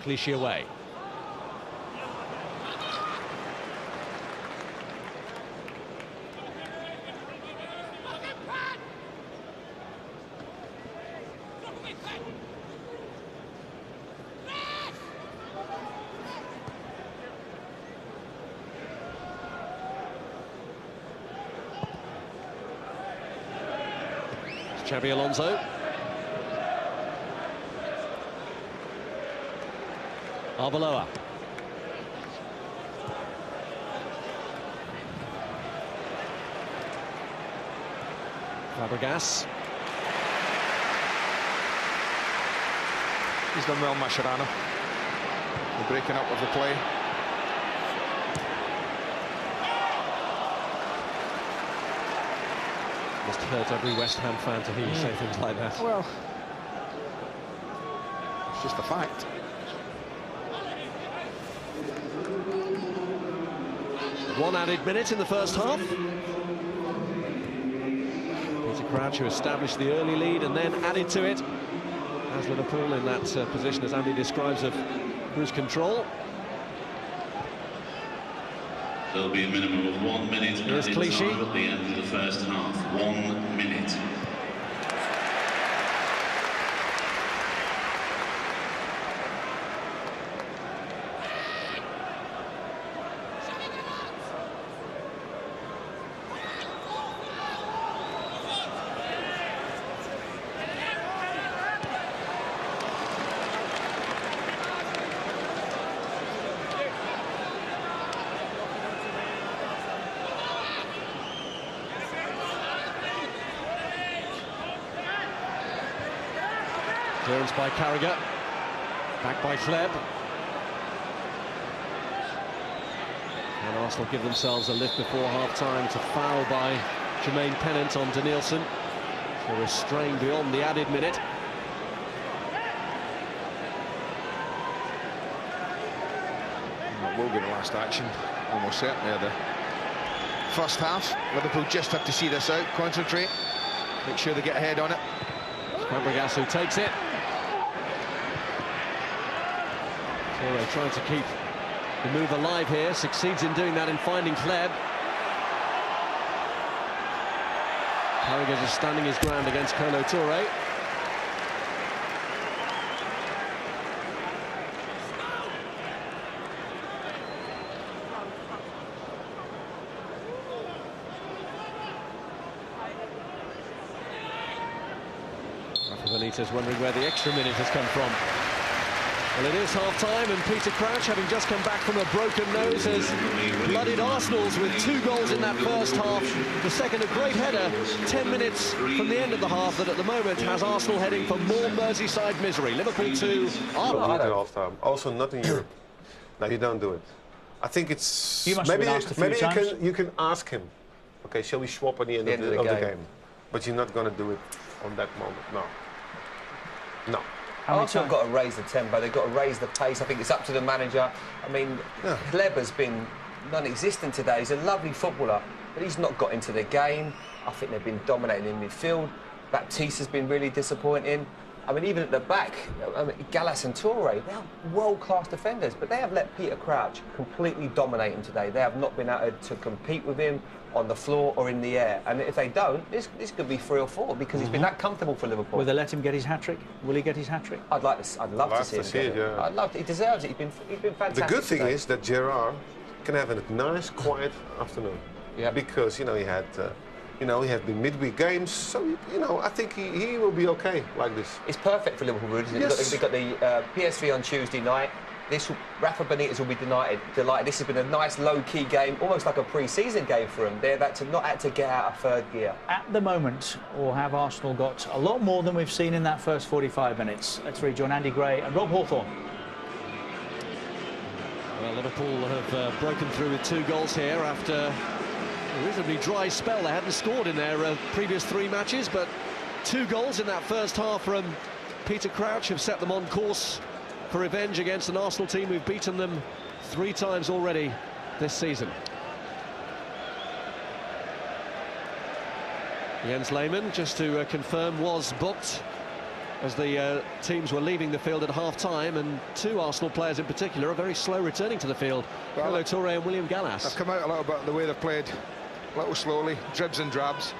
Clichy away. Xabi Alonso. Arbeloa. Fabregas. He's done well, Mascherano. The breaking up of the play. Must hurt every West Ham fan to hear you say things like that. Well, it's just a fact. One added minute in the first half. Peter Crouch, who established the early lead and then added to it, as Liverpool in that position, as Andy describes, of cruise control. There'll be a minimum of 1 minute Here's added Clichy. time at the end of the first half. 1 minute. Clearance by Carragher. Back by Fleb. And Arsenal give themselves a lift before half-time. It's a foul by Jermaine Pennant on Danielson. So restrained beyond the added minute. That will be the last action, almost certainly, of the first half. Liverpool just have to see this out, concentrate, make sure they get ahead on it. Fabregas who takes it. Toure trying to keep the move alive here, succeeds in doing that in finding Fleb. Carragher just standing his ground against Kolo Toure. Benitez wondering where the extra minute has come from. Well, it is half-time, and Peter Crouch, having just come back from a broken nose, has blooded Arsenal's with 2 goals in that first half. The second, a great header, 10 minutes from the end of the half, that at the moment has Arsenal heading for more Merseyside misery. Liverpool 2, Arsenal. Also not in Europe. No, you don't do it. I think it's... You must have been asked a few maybe times. you can ask him. Okay, shall we swap at the end, of the game? But you're not going to do it on that moment, no. No. Arsenal have got to raise the tempo, they've got to raise the pace. I think it's up to the manager. I mean, Kleb has been non-existent today. He's a lovely footballer, but he's not got into the game. I think they've been dominating in midfield. Baptiste's been really disappointing. I mean, even at the back, Gallas and Toure, they're world-class defenders, but they have let Peter Crouch completely dominate him today. They have not been able to compete with him on the floor or in the air. And if they don't, this could be 3 or 4 because he's been that comfortable for Liverpool. Will they let him get his hat-trick? Will he get his hat-trick? I'd love to see him get it. Yeah. I'd love to. He deserves it. He's been fantastic. The good thing today. is that Gerrard can have a nice, quiet afternoon. Yeah. Because, you know, he had... he had been midweek games, so, I think he will be okay like this. It's perfect for Liverpool, isn't it? Yes. They've got the PSV on Tuesday night. Rafa Benitez will be delighted. This has been a nice low-key game, almost like a pre-season game for them. They've not had to get out of third gear. At the moment, or have Arsenal got a lot more than we've seen in that first 45 minutes? Let's rejoin Andy Gray and Rob Hawthorne. Well, Liverpool have broken through with 2 goals here after a reasonably dry spell. They hadn't scored in their previous 3 matches, but 2 goals in that first half from Peter Crouch have set them on course for revenge against an Arsenal team who've beaten them 3 times already this season. Jens Lehmann, just to confirm, was booked as the teams were leaving the field at half-time, and two Arsenal players in particular are very slow returning to the field. Kolo Touré and William Gallas. They've come out a little bit the way they've played, a little slowly, dribs and drabs.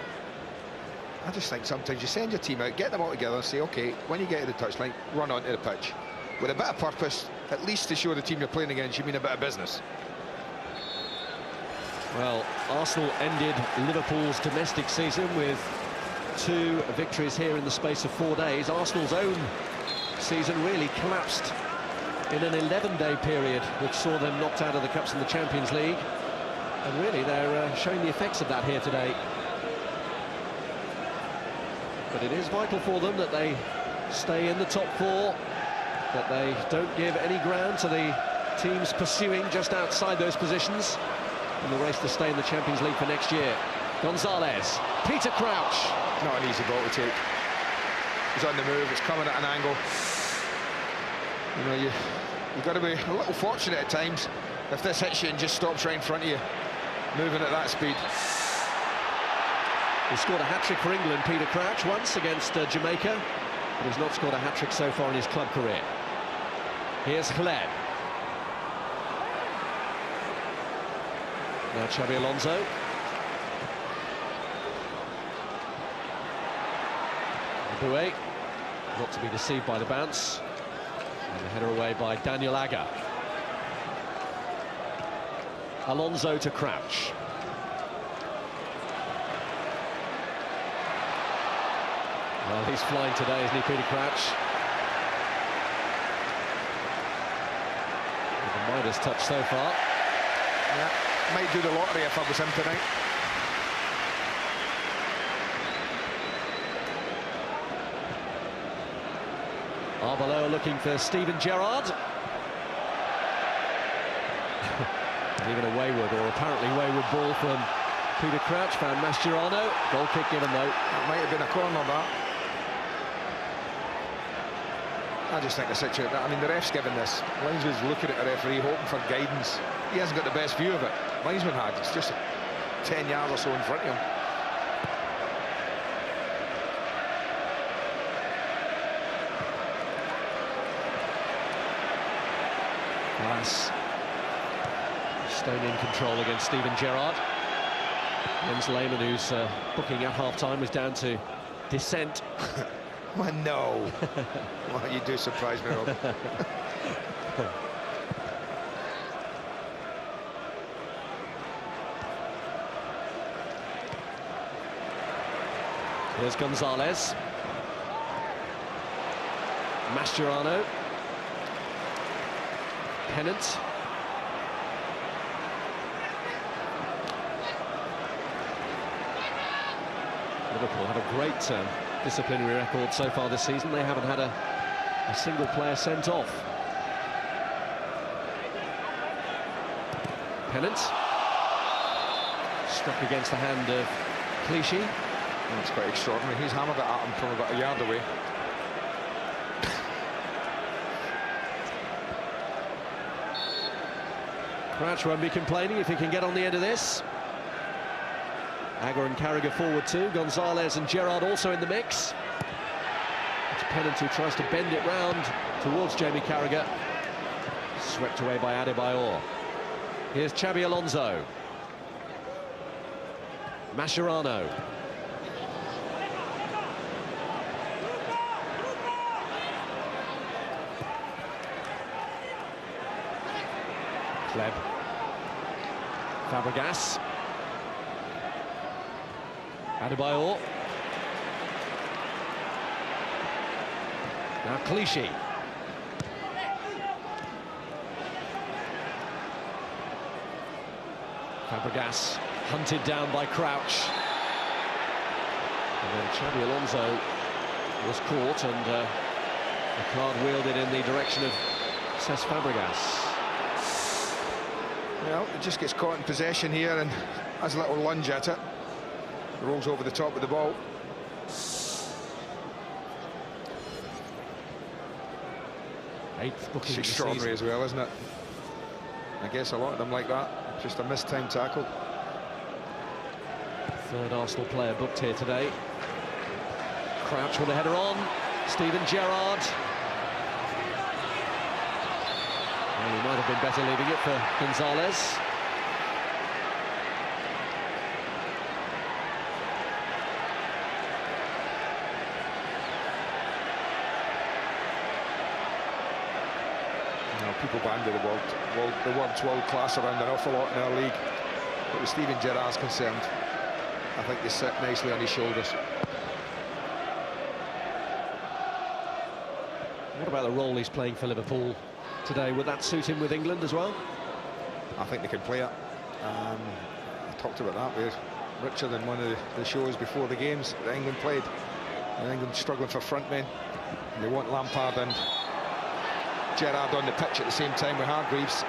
I just think sometimes you send your team out, get them all together and say, OK, when you get to the touchline, run onto the pitch. With a bit of purpose, at least to show the team you're playing against you mean a bit of business. Well, Arsenal ended Liverpool's domestic season with 2 victories here in the space of 4 days. Arsenal's own season really collapsed in an 11-day period, which saw them knocked out of the Cups and the Champions League. And really, they're showing the effects of that here today. But it is vital for them that they stay in the top 4, that they don't give any ground to the teams pursuing just outside those positions in the race to stay in the Champions League for next year. Gonzalez, Peter Crouch. Not an easy ball to take. He's on the move, it's coming at an angle. You know, you've got to be a little fortunate at times if this hits you and just stops right in front of you, moving at that speed. He scored a hat-trick for England, Peter Crouch, once against Jamaica, but he's not scored a hat-trick so far in his club career. Here's Hleb. Now Xabi Alonso. Boué, not to be deceived by the bounce. And the header away by Daniel Agger. Alonso to Crouch. Well, he's flying today, isn't he, Peter Crouch? With the Midas touch so far. Yeah, might do the lottery if I was him tonight. Arbeloa looking for Steven Gerrard. Even a wayward, or apparently wayward ball from Peter Crouch, found Mascherano. Goal kick given though. That might have been a corner, that. I just think the situation, I mean, the ref's given this. Linesman's looking at the referee, hoping for guidance. He hasn't got the best view of it. Linesman had, it's just 10 yards or so in front of him. Glass staying in control against Steven Gerrard. Jens Lehmann, who's booking at half-time, was down to dissent. Oh, no. Well, you do surprise me, Rob. Here's Gonzalez. Mascherano. Pennant. Liverpool have a great disciplinary record so far this season. They haven't had a single player sent off. Pennant. Struck against the hand of Clichy. That's quite extraordinary. He's hammered it at him from about a yard away. Crouch won't be complaining if he can get on the end of this. Agger and Carragher forward too. Gonzalez and Gerrard also in the mix. It's Pennant who tries to bend it round towards Jamie Carragher. Swept away by Adebayor. Here's Xabi Alonso. Mascherano. Hleb. Fabregas. Adebayor. Now Clichy. Fabregas hunted down by Crouch. And then Xabi Alonso was caught, and the card wielded in the direction of Cesc Fabregas. Well, it just gets caught in possession here and has a little lunge at it. Rolls over the top of the ball. Eighth booking. It's extraordinary as well, isn't it? I guess a lot of them like that. Just a mistimed tackle. Third Arsenal player booked here today. Crouch with a header on. Steven Gerrard. Well, he might have been better leaving it for Gonzalez. People bandy the word's world class around an awful lot in our league, but with Steven Gerrard's concerned, I think they sit nicely on his shoulders. What about the role he's playing for Liverpool today? Would that suit him with England as well? I think they can play it. I talked about that with Richard in one of the shows before the games that England played. And England struggling for front men, and they want Lampard and Gerrard on the pitch at the same time with Hargreaves.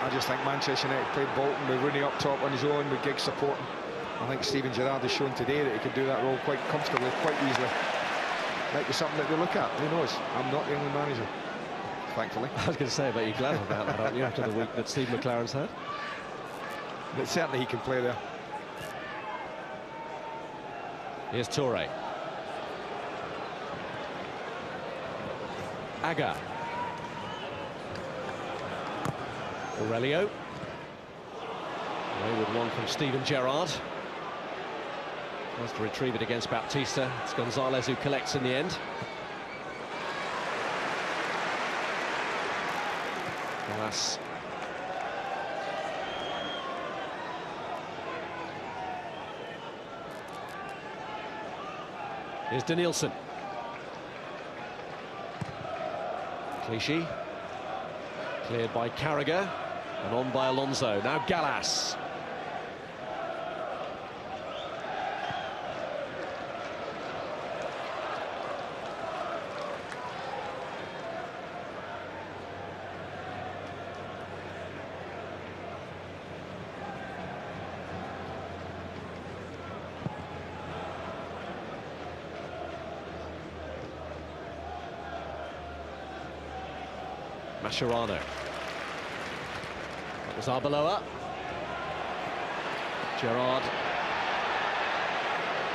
I just think Manchester United played Bolton with Rooney up top on his own, with Giggs supporting. I think Steven Gerrard has shown today that he could do that role quite comfortably, quite easily. Might be something that they look at, who knows? I'm not the England manager, thankfully. I was going to say, but you're glad about that, aren't you, after the week that Steve McLaren's had? But certainly he can play there. Here's Toure. Agger. Aurelio. Wayward one from Steven Gerrard. Tries to retrieve it against Baptista. It's Gonzalez who collects in the end. Gallas. Here's Danielson. Clichy. Cleared by Carragher. And on by Alonso. Now Gallas. Mascherano. That was Arbeloa. Gerrard.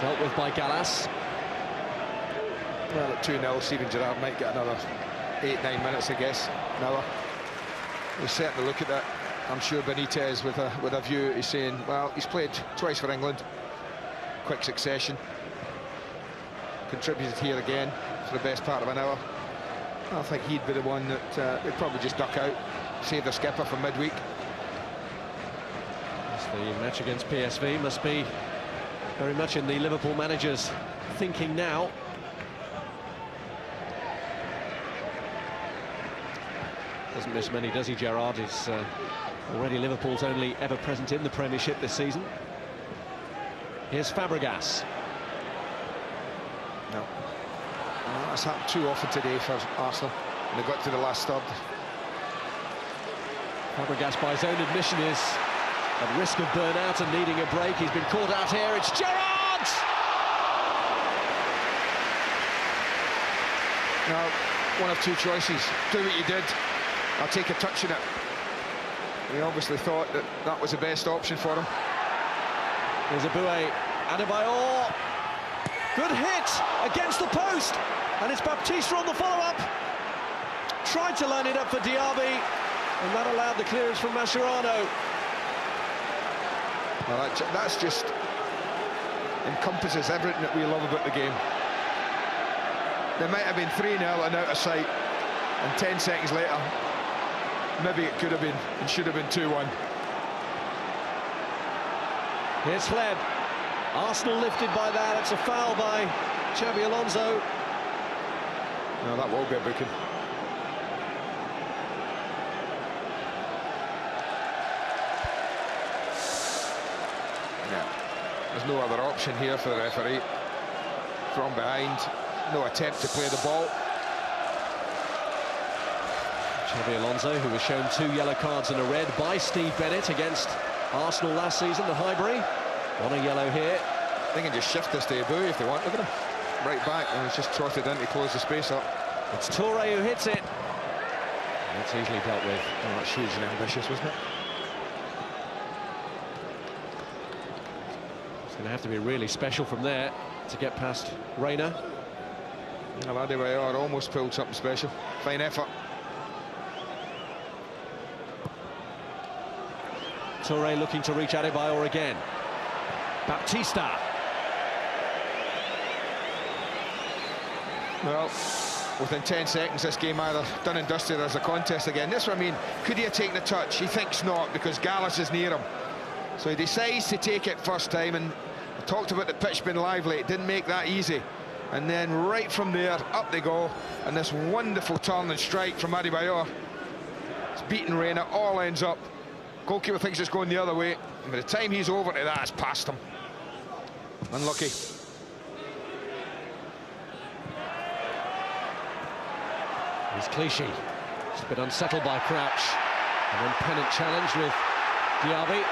Dealt with by Gallas. Well, at 2-0, Steven Gerrard might get another 8-9 minutes, I guess. Now, we certainly look at that. I'm sure Benitez, with a view, is saying, well, he's played twice for England, quick succession, contributed here again for the best part of an hour. I think he'd be the one that they'd probably just duck out, save the skipper for midweek. The match against PSV must be very much in the Liverpool manager's thinking now. Doesn't miss many, does he, Gerrard? He's already Liverpool's only ever present in the Premiership this season. Here's Fabregas. No. That's happened too often today for Arsenal. And they got to the last third. Fabregas, by his own admission, is at risk of burnout and needing a break. He's been caught out here. It's Gerrard! Now, one of two choices. Do what you did, or take a touch in it. He obviously thought that that was the best option for him. There's Aboué. Adebayor. Good hit against the post. And it's Baptista on the follow-up. Tried to line it up for Diaby. And that allowed the clearance from Mascherano. Well, that's just encompasses everything that we love about the game. There might have been 3-0 and out of sight, and 10 seconds later, maybe it could have been and should have been 2-1. Here's Fleb. Arsenal lifted by that. It's a foul by Xabi Alonso. No, that will be a booking. There's no other option here for the referee. From behind, no attempt to play the ball. Xabi Alonso, who was shown 2 yellow cards and a red by Steve Bennett against Arsenal last season, the Highbury. On a yellow here. They can just shift this to Aboué if they want. Look at him. Right back, and it's just trotted in to close the space up. It's Toure who hits it. That's easily dealt with. Oh, that's huge and ambitious, wasn't it? It's going to have to be really special from there to get past Reina. Well, Adebayor almost pulled something special. Fine effort. Toure looking to reach Adebayor again. Baptista. Well, within 10 seconds, this game either done and dusted as a contest again. This is what I mean. Could he have taken the touch? He thinks not, because Gallas is near him. So he decides to take it first time, and I talked about the pitch being lively. It didn't make that easy. And then right from there, up they go, and this wonderful turn and strike from Adebayor. It's beaten Reina, all ends up. Goalkeeper thinks it's going the other way, and by the time he's over to that, it's past him. Unlucky. Here's Clichy. He's a bit unsettled by Crouch. And then Pennant challenged with Diaby.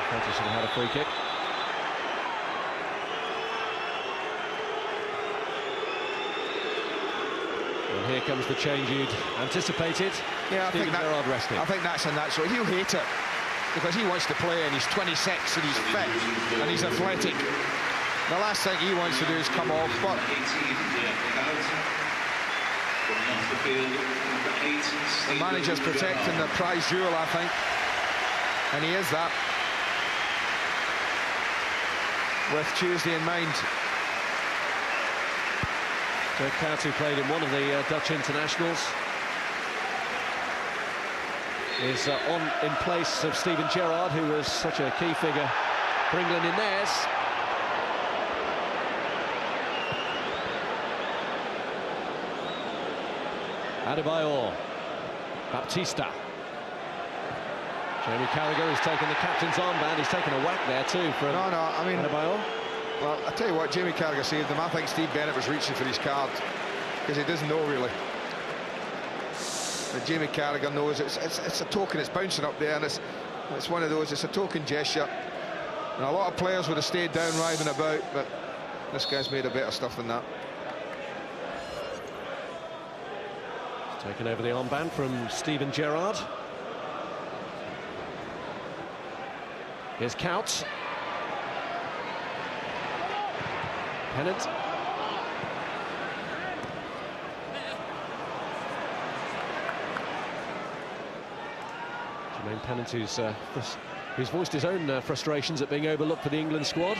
I thought he should have had a free kick. And here comes the change you'd anticipated. Yeah, I Steven Gerrard resting. I think that's a natural. He'll hate it because he wants to play, and he's 26 and he's fit and he's athletic. The last thing he wants to do is come off, but the manager's protecting the prize jewel, I think, and he is that, with Tuesday in mind. Dirk Kuyt, who played in one of the Dutch internationals, is in place of Steven Gerrard, who was such a key figure for England in theirs. Adebayor, Baptista. Jamie Carragher has taken the captain's armband. He's taken a whack there too from Adebayor. Well, I tell you what, Jamie Carragher saved him. I think Steve Bennett was reaching for his card because he doesn't know really. But Jamie Carragher knows it's a token. It's bouncing up there, and it's one of those. It's a token gesture. And a lot of players would have stayed down, writhing about, but this guy's made a better stuff than that. Taken over the armband from Steven Gerrard. Here's Kuyt. Pennant. Jermaine Pennant, who's voiced his own frustrations at being overlooked for the England squad.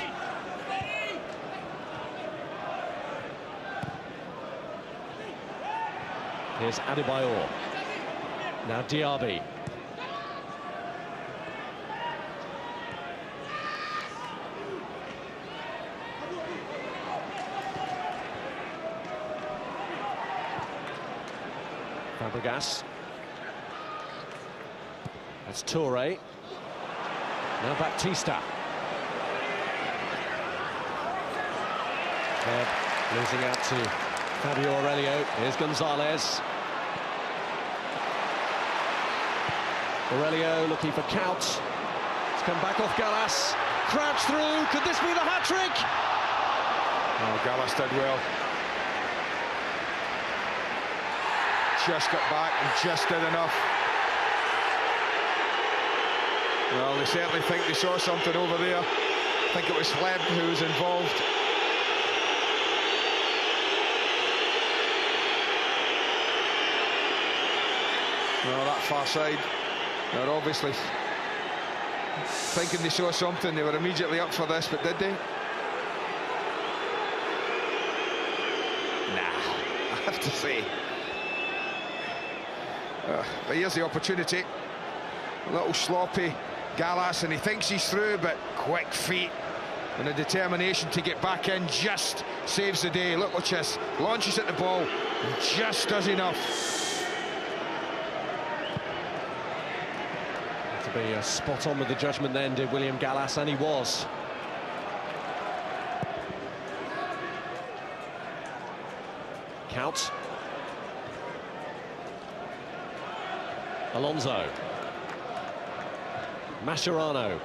Here's Adebayor. Now Diaby. Fabregas. That's Toure. Now Baptista. Feb losing out to Fabio Aurelio. Here's Gonzalez. Aurelio looking for Kuyt. It's come back off Gallas. Crouch through. Could this be the hat-trick? Oh, Gallas did well. Just got back and just did enough. Well, they certainly think they saw something over there. I think it was Hleb who was involved. Well, that far side, they're obviously thinking they saw something. They were immediately up for this, but did they? Nah, I have to say. But here's the opportunity. A little sloppy Gallas, and he thinks he's through, but quick feet and a determination to get back in just saves the day. Look, watch this. Launches at the ball and just does enough. To be spot on with the judgment then, did William Gallas, and he was. Kuyt. Alonso. Mascherano.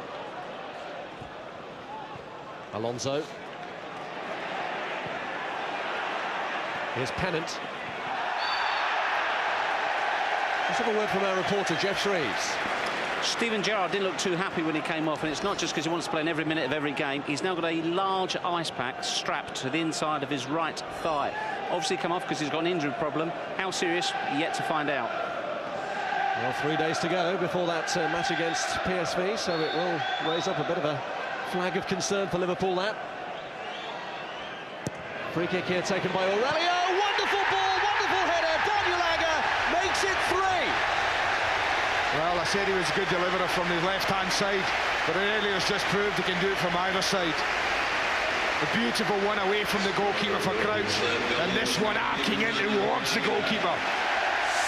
Alonso. Here's Pennant. Let's have a word from our reporter, Jeff Shreves. Steven Gerrard didn't look too happy when he came off, and it's not just because he wants to play in every minute of every game. He's now got a large ice pack strapped to the inside of his right thigh. Obviously come off because he's got an injury problem. How serious? Yet to find out. Well, 3 days to go before that match against PSV, so it will raise up a bit of a flag of concern for Liverpool, that. Free kick here taken by Aurelio. Wonderful ball, wonderful header. Daniel Agger makes it 3. Well, I said he was a good deliverer from the left-hand side, but Aurelio's just proved he can do it from either side. A beautiful one away from the goalkeeper for Crouch, and this one arcing in towards the goalkeeper.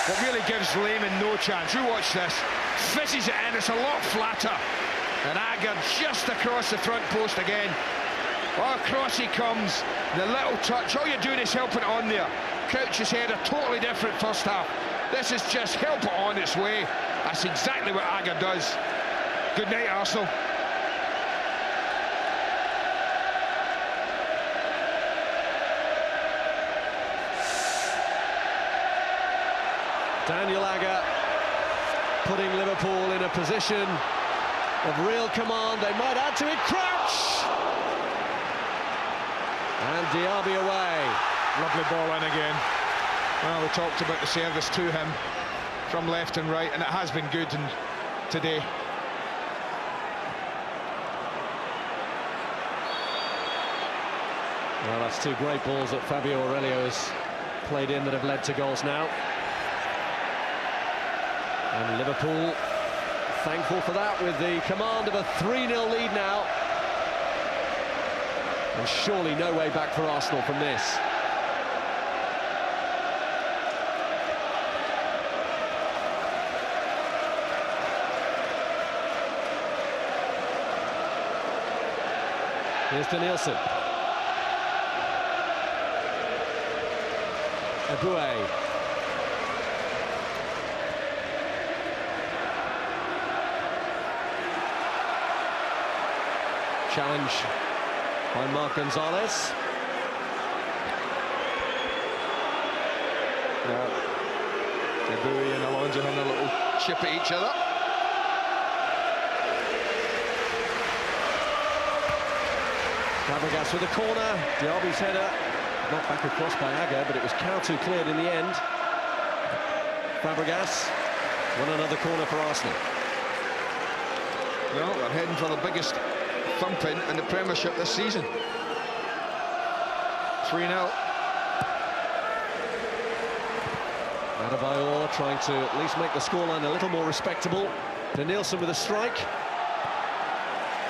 That really gives Lehmann no chance. You watch this, fishes it in, it's a lot flatter. And Agger just across the front post again. Oh, across he comes, the little touch, all you're doing is helping it on there. Crouch's header, totally different first half. This is just help it on its way. That's exactly what Agger does. Good night, Arsenal. Daniel Agger putting Liverpool in a position of real command. They might add to it. Crouch! And Diaby away. Lovely ball in again. Well, we talked about the service to him from left and right, and it has been good today. Well, that's 2 great balls that Fabio Aurelio has played in that have led to goals now. And Liverpool thankful for that, with the command of a 3-0 lead now. And surely no way back for Arsenal from this. Here's to Nielsen. Eboué. Challenge by Mark Gonzalez. Eboué and Alonso having a little chip at each other. Fabregas with a corner. Diaby's header knocked back across by Agger, but it was Coutu cleared in the end. Fabregas won another corner for Arsenal. Well, they're heading for the biggest thumping in the Premiership this season. 3-0. Adebayor trying to at least make the scoreline a little more respectable. De Nielsen with a strike.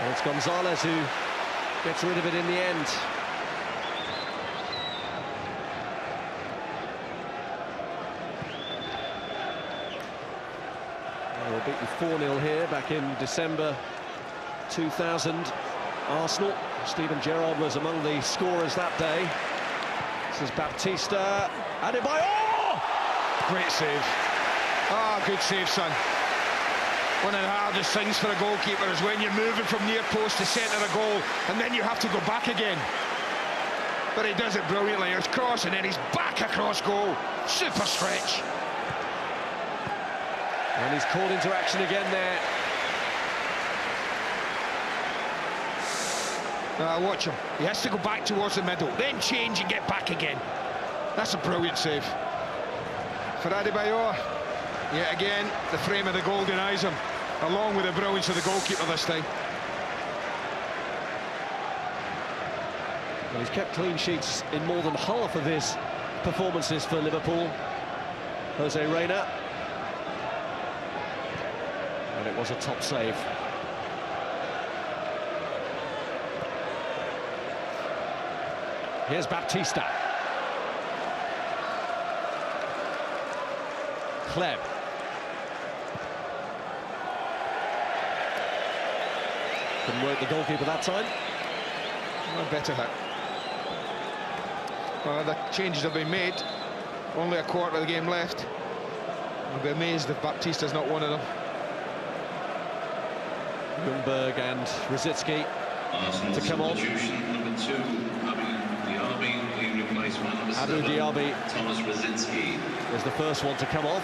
And it's Gonzalez who gets rid of it in the end. They were beaten 4-0 here back in December 2000. Arsenal. Steven Gerrard was among the scorers that day. This is Baptista. Adebayor! Great save. Ah, good save, son. One of the hardest things for a goalkeeper is when you're moving from near post to centre a goal, and then you have to go back again. But he does it brilliantly. It's cross, and then he's back across goal. Super stretch. And he's called into action again there. Watch him. He has to go back towards the middle, then change and get back again. That's a brilliant save. For Adebayor, yet again, the frame of the goal denies him, along with the brilliance of the goalkeeper this time. Well, he's kept clean sheets in more than half of his performances for Liverpool. Jose Reina. And it was a top save. Here's Baptista. Kleb. Couldn't work the goalkeeper that time. Well, better hit. Well, the changes have been made. Only a quarter of the game left. I'll be amazed if Baptista's not one of them. Ljungberg and Rosicki to come on. Number 2, Diaby being replaced by number 7, Diaby Thomas Rosicki was the first one to come off.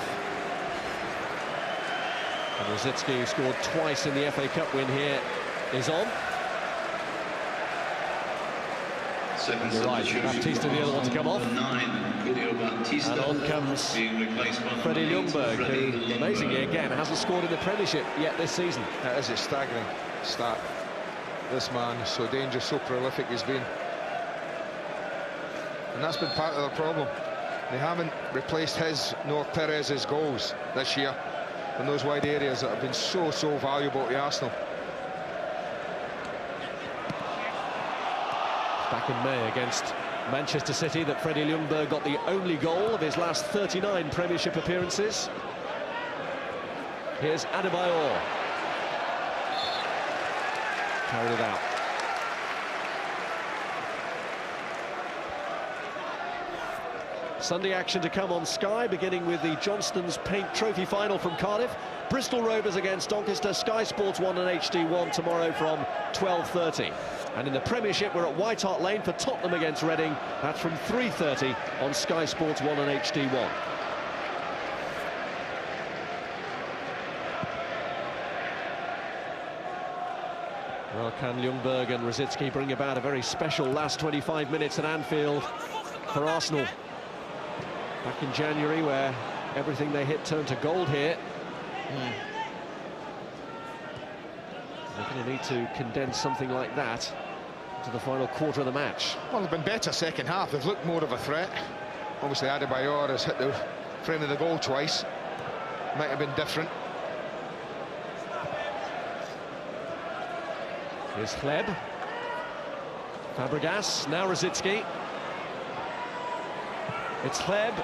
And Rosicky, who scored twice in the FA Cup win here, is on. You're right, Baptista the other one to come off. And on comes Freddie Ljungberg, who amazingly again hasn't scored in the Premiership yet this season. That is a staggering start. This man, so dangerous, so prolific he's been. And that's been part of the problem. They haven't replaced his nor Perez's goals this year in those wide areas that have been so valuable to Arsenal. Back in May against Manchester City that Freddie Ljungberg got the only goal of his last 39 Premiership appearances. Here's Adebayor. Carried it out. Sunday action to come on Sky, beginning with the Johnston's Paint Trophy final from Cardiff. Bristol Rovers against Doncaster, Sky Sports 1 and HD1 tomorrow from 12:30. And in the Premiership, we're at White Hart Lane for Tottenham against Reading. That's from 3:30 on Sky Sports 1 and HD1. Well, can Ljungberg and Rosicky bring about a very special last 25 minutes at Anfield for Arsenal? Back in January, where everything they hit turned to gold here. They're going to need to condense something like that to the final quarter of the match. Well, they've been better second half. They've looked more of a threat. Obviously, Adebayor has hit the frame of the goal twice. Might have been different. Here's Hleb. Fabregas, now Rosicky. It's Hleb.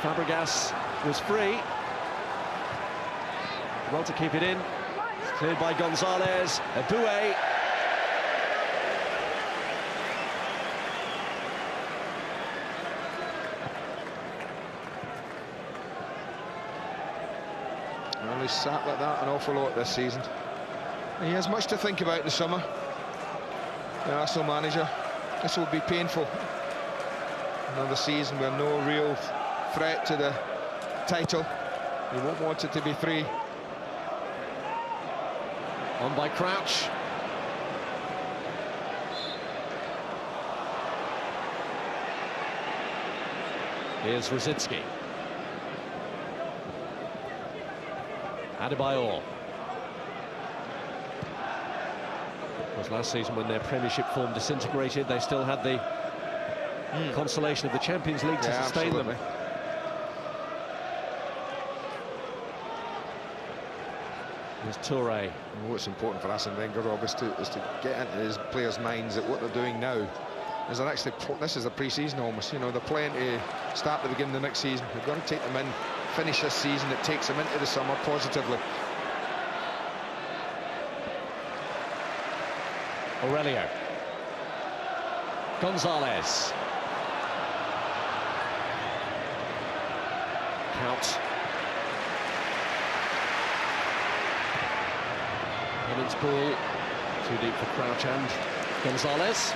Fabregas was free. Well to keep it in. It's cleared by Gonzalez. Aboué. Well, he's sat like that an awful lot this season. He has much to think about in the summer. The Arsenal manager. This will be painful. Another season where no real threat to the title. You won't want it to be 3. On by Crouch. Here's Rosicky. Adebayor. Of course, last season when their Premiership form disintegrated, they still had the consolation of the Champions League to sustain them. There's Touré. What's important for Arsene Wenger, Rob, is to get into his players' minds that what they're doing now is they're actually, this is a pre-season almost, you know, they're playing to start the beginning of the next season. We've got to take them in, finish this season, it takes them into the summer positively. Aurelio. Gonzalez. Count. Women's ball. Too deep for Crouch and Gonzalez.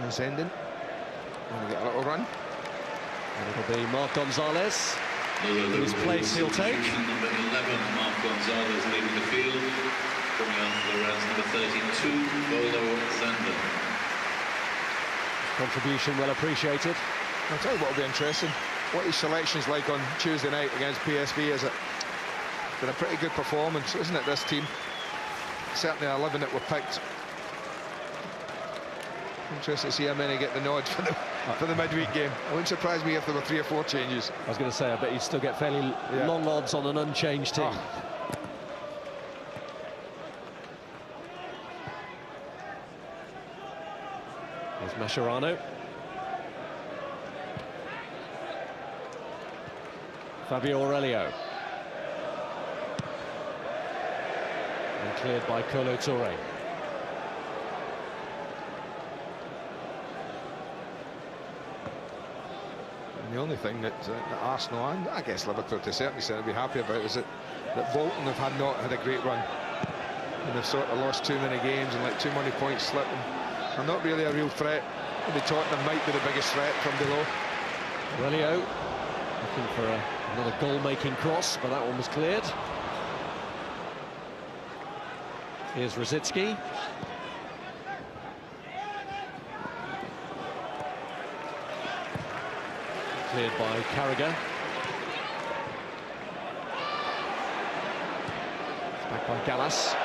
It's ending. Going to get a little run. And it'll be Marc Gonzalez, whose place he'll take. Number 11, Marc Gonzalez leaving the field. Coming on for the rest, number 32, Bolo Zander. Contribution well appreciated. I'll tell you what will be interesting. What his selection's like on Tuesday night against PSV is it? Been a pretty good performance, isn't it, this team? Certainly 11 that were picked. Interesting to see how many get the nod for the midweek game. It wouldn't surprise me if there were 3 or 4 changes. I was going to say, I bet you'd still get fairly long odds on an unchanged team. There's Mascherano. Fabio Aurelio. And cleared by Kolo Touré. And the only thing that Arsenal and I guess Liverpool to a certain extent will be happy about is that Bolton have not had a great run. And they've sort of lost too many games and let too many points slip. And they're not really a real threat. Maybe Tottenham might be the biggest threat from below. Aurelio looking for another goal-making cross, but that one was cleared. Here's Rosicky. Cleared by Carragher. Back by Gallas.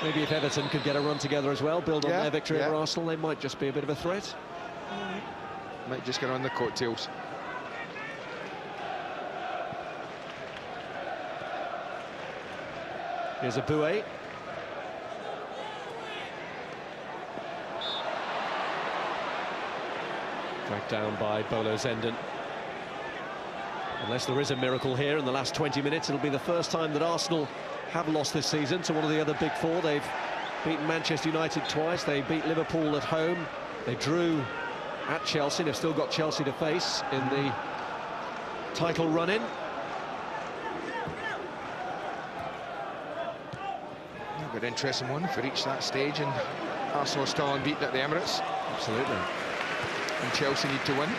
Maybe if Everton could get a run together as well, build on their victory over Arsenal, they might just be a bit of a threat. Might just get on the coattails. Here's a Boué. Dragged down by Bolo Zenden. Unless there is a miracle here in the last 20 minutes, it'll be the first time that Arsenal have lost this season to one of the other big four. They've beaten Manchester United twice, they beat Liverpool at home, they drew at Chelsea, they've still got Chelsea to face in the title run-in. A good interesting one if we reach that stage, and Arsenal are still unbeaten at the Emirates. Absolutely. And Chelsea need to win.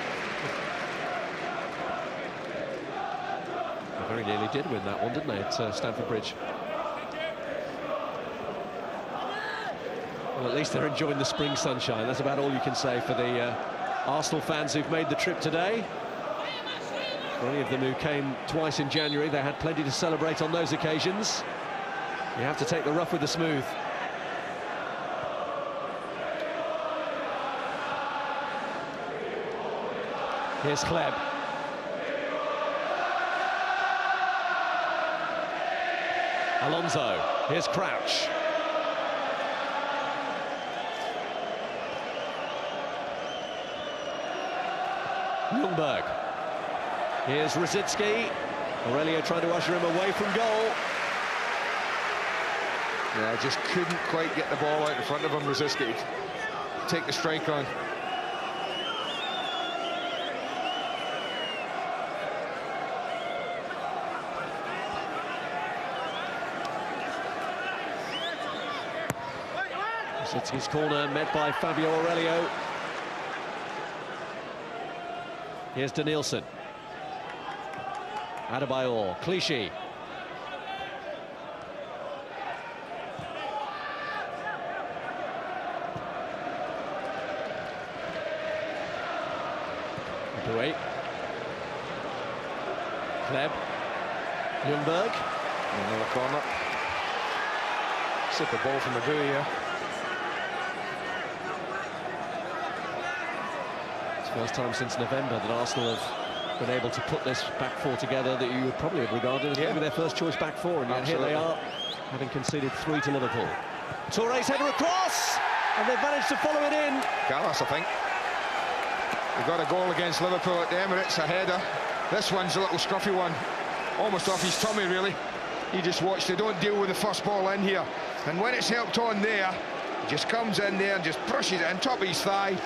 They very nearly did win that one, didn't they, at Stamford Bridge? Well, at least they're enjoying the spring sunshine. That's about all you can say for the Arsenal fans who've made the trip today. For any of them who came twice in January, they had plenty to celebrate on those occasions. You have to take the rough with the smooth. Here's Kleb. Alonso. Here's Crouch. Ljungberg. Here's Rosicky. Aurelio trying to usher him away from goal. Yeah, just couldn't quite get the ball out in front of him, Rosicky. Take the strike on. Rosicky's corner met by Fabio Aurelio. Here's Danielson. Adebayor, Clichy. Boué. Kleb. Ljungberg. Another corner. Super ball from the Boué here. First time since November that Arsenal have been able to put this back four together that you would probably have regarded as maybe their first choice back four, and yet here they are, having conceded 3 to Liverpool. Touré's header across, and they've managed to follow it in. Gallas, I think. They got a goal against Liverpool at the Emirates, a header. This one's a little scruffy one, almost off his tummy, really. You just watch, they don't deal with the first ball in here. And when it's helped on there, he just comes in there and just brushes it on top of his thigh.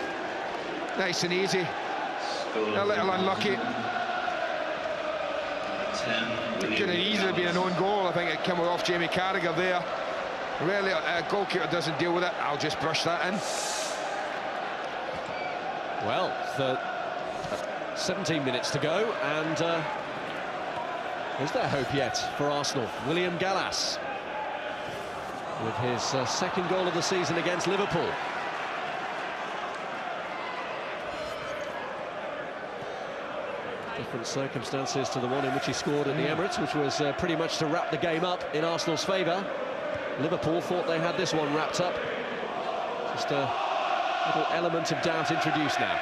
Nice and easy. A little unlucky. Could have easily been an own goal. I think it came off Jamie Carragher there. Really, a goalkeeper doesn't deal with it. I'll just brush that in. Well, 17 minutes to go, and is there hope yet for Arsenal? William Gallas with his second goal of the season against Liverpool. Different circumstances to the one in which he scored at the Emirates, which was pretty much to wrap the game up in Arsenal's favour. Liverpool thought they had this one wrapped up. Just a little element of doubt introduced now.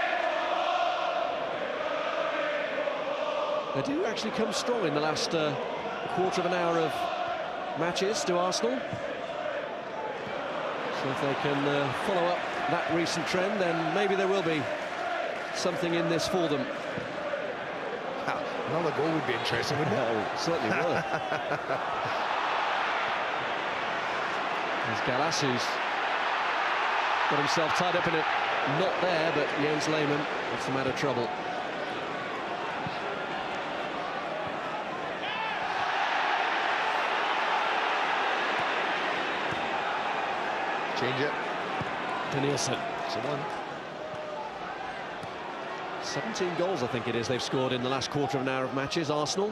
They do actually come strong in the last quarter of an hour of matches to Arsenal. So if they can follow up that recent trend, then maybe there will be something in this for them. Another goal would be interesting, wouldn't it? Oh, certainly would. There's Gallas, who's got himself tied up in it. Not there, but Jens Lehmann, what's the matter? Trouble. Change it. Danielson. It's a one. 17 goals, I think it is, they've scored in the last quarter of an hour of matches, Arsenal.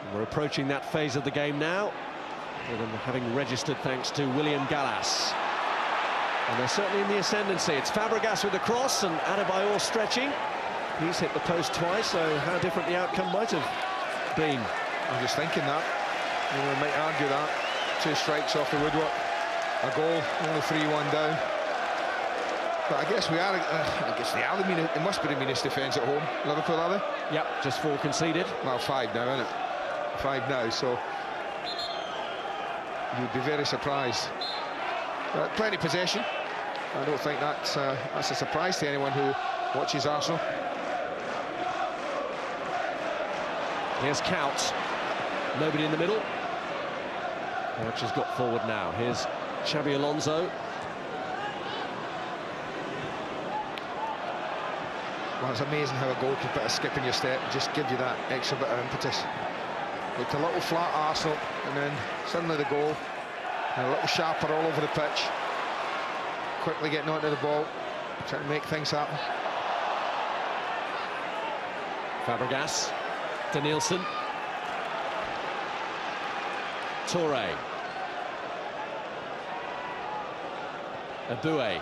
And we're approaching that phase of the game now, with them having registered thanks to William Gallas. And they're certainly in the ascendancy. It's Fabregas with the cross and Adebayor stretching. He's hit the post twice, so how different the outcome might have been. I'm just thinking that. You know, we might argue that. 2 strikes off the woodwork. A goal, only 3-1 down. But I guess we are, I guess they are the meanest, it must be the meanest defence at home. Liverpool, are they? Yep, just 4 conceded. Well, 5 now, isn't it? 5 now, so you'd be very surprised. Plenty of possession. I don't think that's a surprise to anyone who watches Arsenal. Here's Count. Nobody in the middle. Couch has got forward now. Here's Xabi Alonso. Well, it's amazing how a goal can put a skip in your step, just give you that extra bit of impetus. Looked a little flat, Arsenal, and then suddenly the goal, and a little sharper all over the pitch. Quickly getting onto the ball, trying to make things happen. Fabregas, Danielson, Toure, Aboué.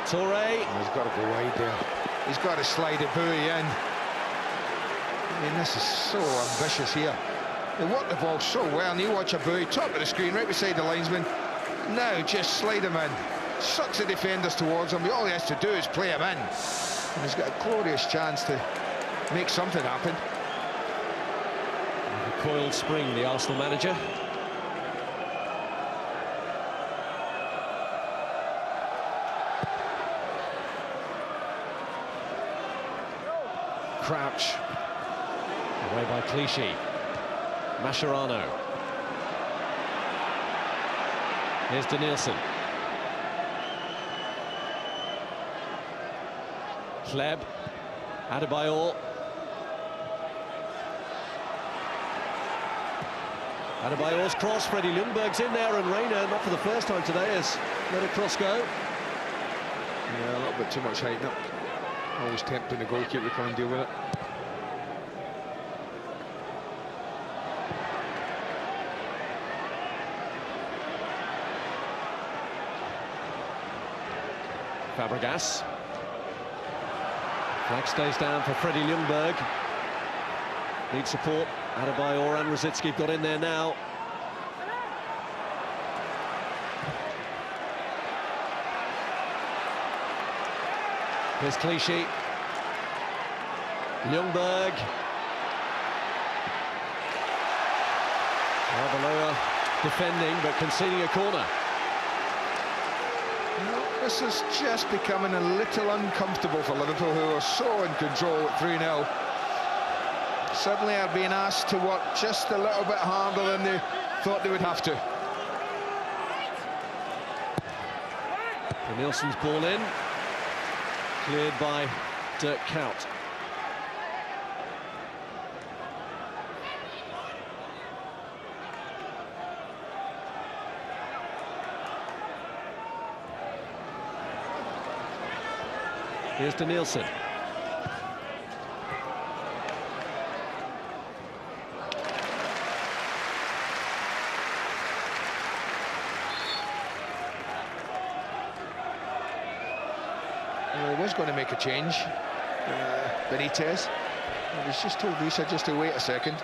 Toure. He's got to go wide there. He's got to slide Aboué in. I mean, this is so ambitious here. They work the ball so well, and you watch Aboué, top of the screen, right beside the linesman. Now just slide him in. Sucks the defenders towards him. All he has to do is play him in. And he's got a glorious chance to make something happen. A coiled spring, the Arsenal manager. Crouch. Away by Clichy. Mascherano. Here's Danielson. Kleb. Adebayor. Adebayor's cross. Freddie Ljungberg's in there, and Reina, not for the first time today, has let a cross go. Yeah, a little bit too much height up. Always tempting the goalkeeper to come and deal with it. Fabregas. Flag stays down for Freddie Ljungberg. Needs support. Adebayor and Rosicky got in there now. Here's Clichy. Ljungberg. Arbeloa defending but conceding a corner. This is just becoming a little uncomfortable for Liverpool, who are so in control at 3-0. Suddenly are being asked to work just a little bit harder than they thought they would have to. Nielsen's ball in. Cleared by Dirk Kuyt. Here's Danielson. Well, he was going to make a change, Benitez. He's just told Lisa just to wait a second.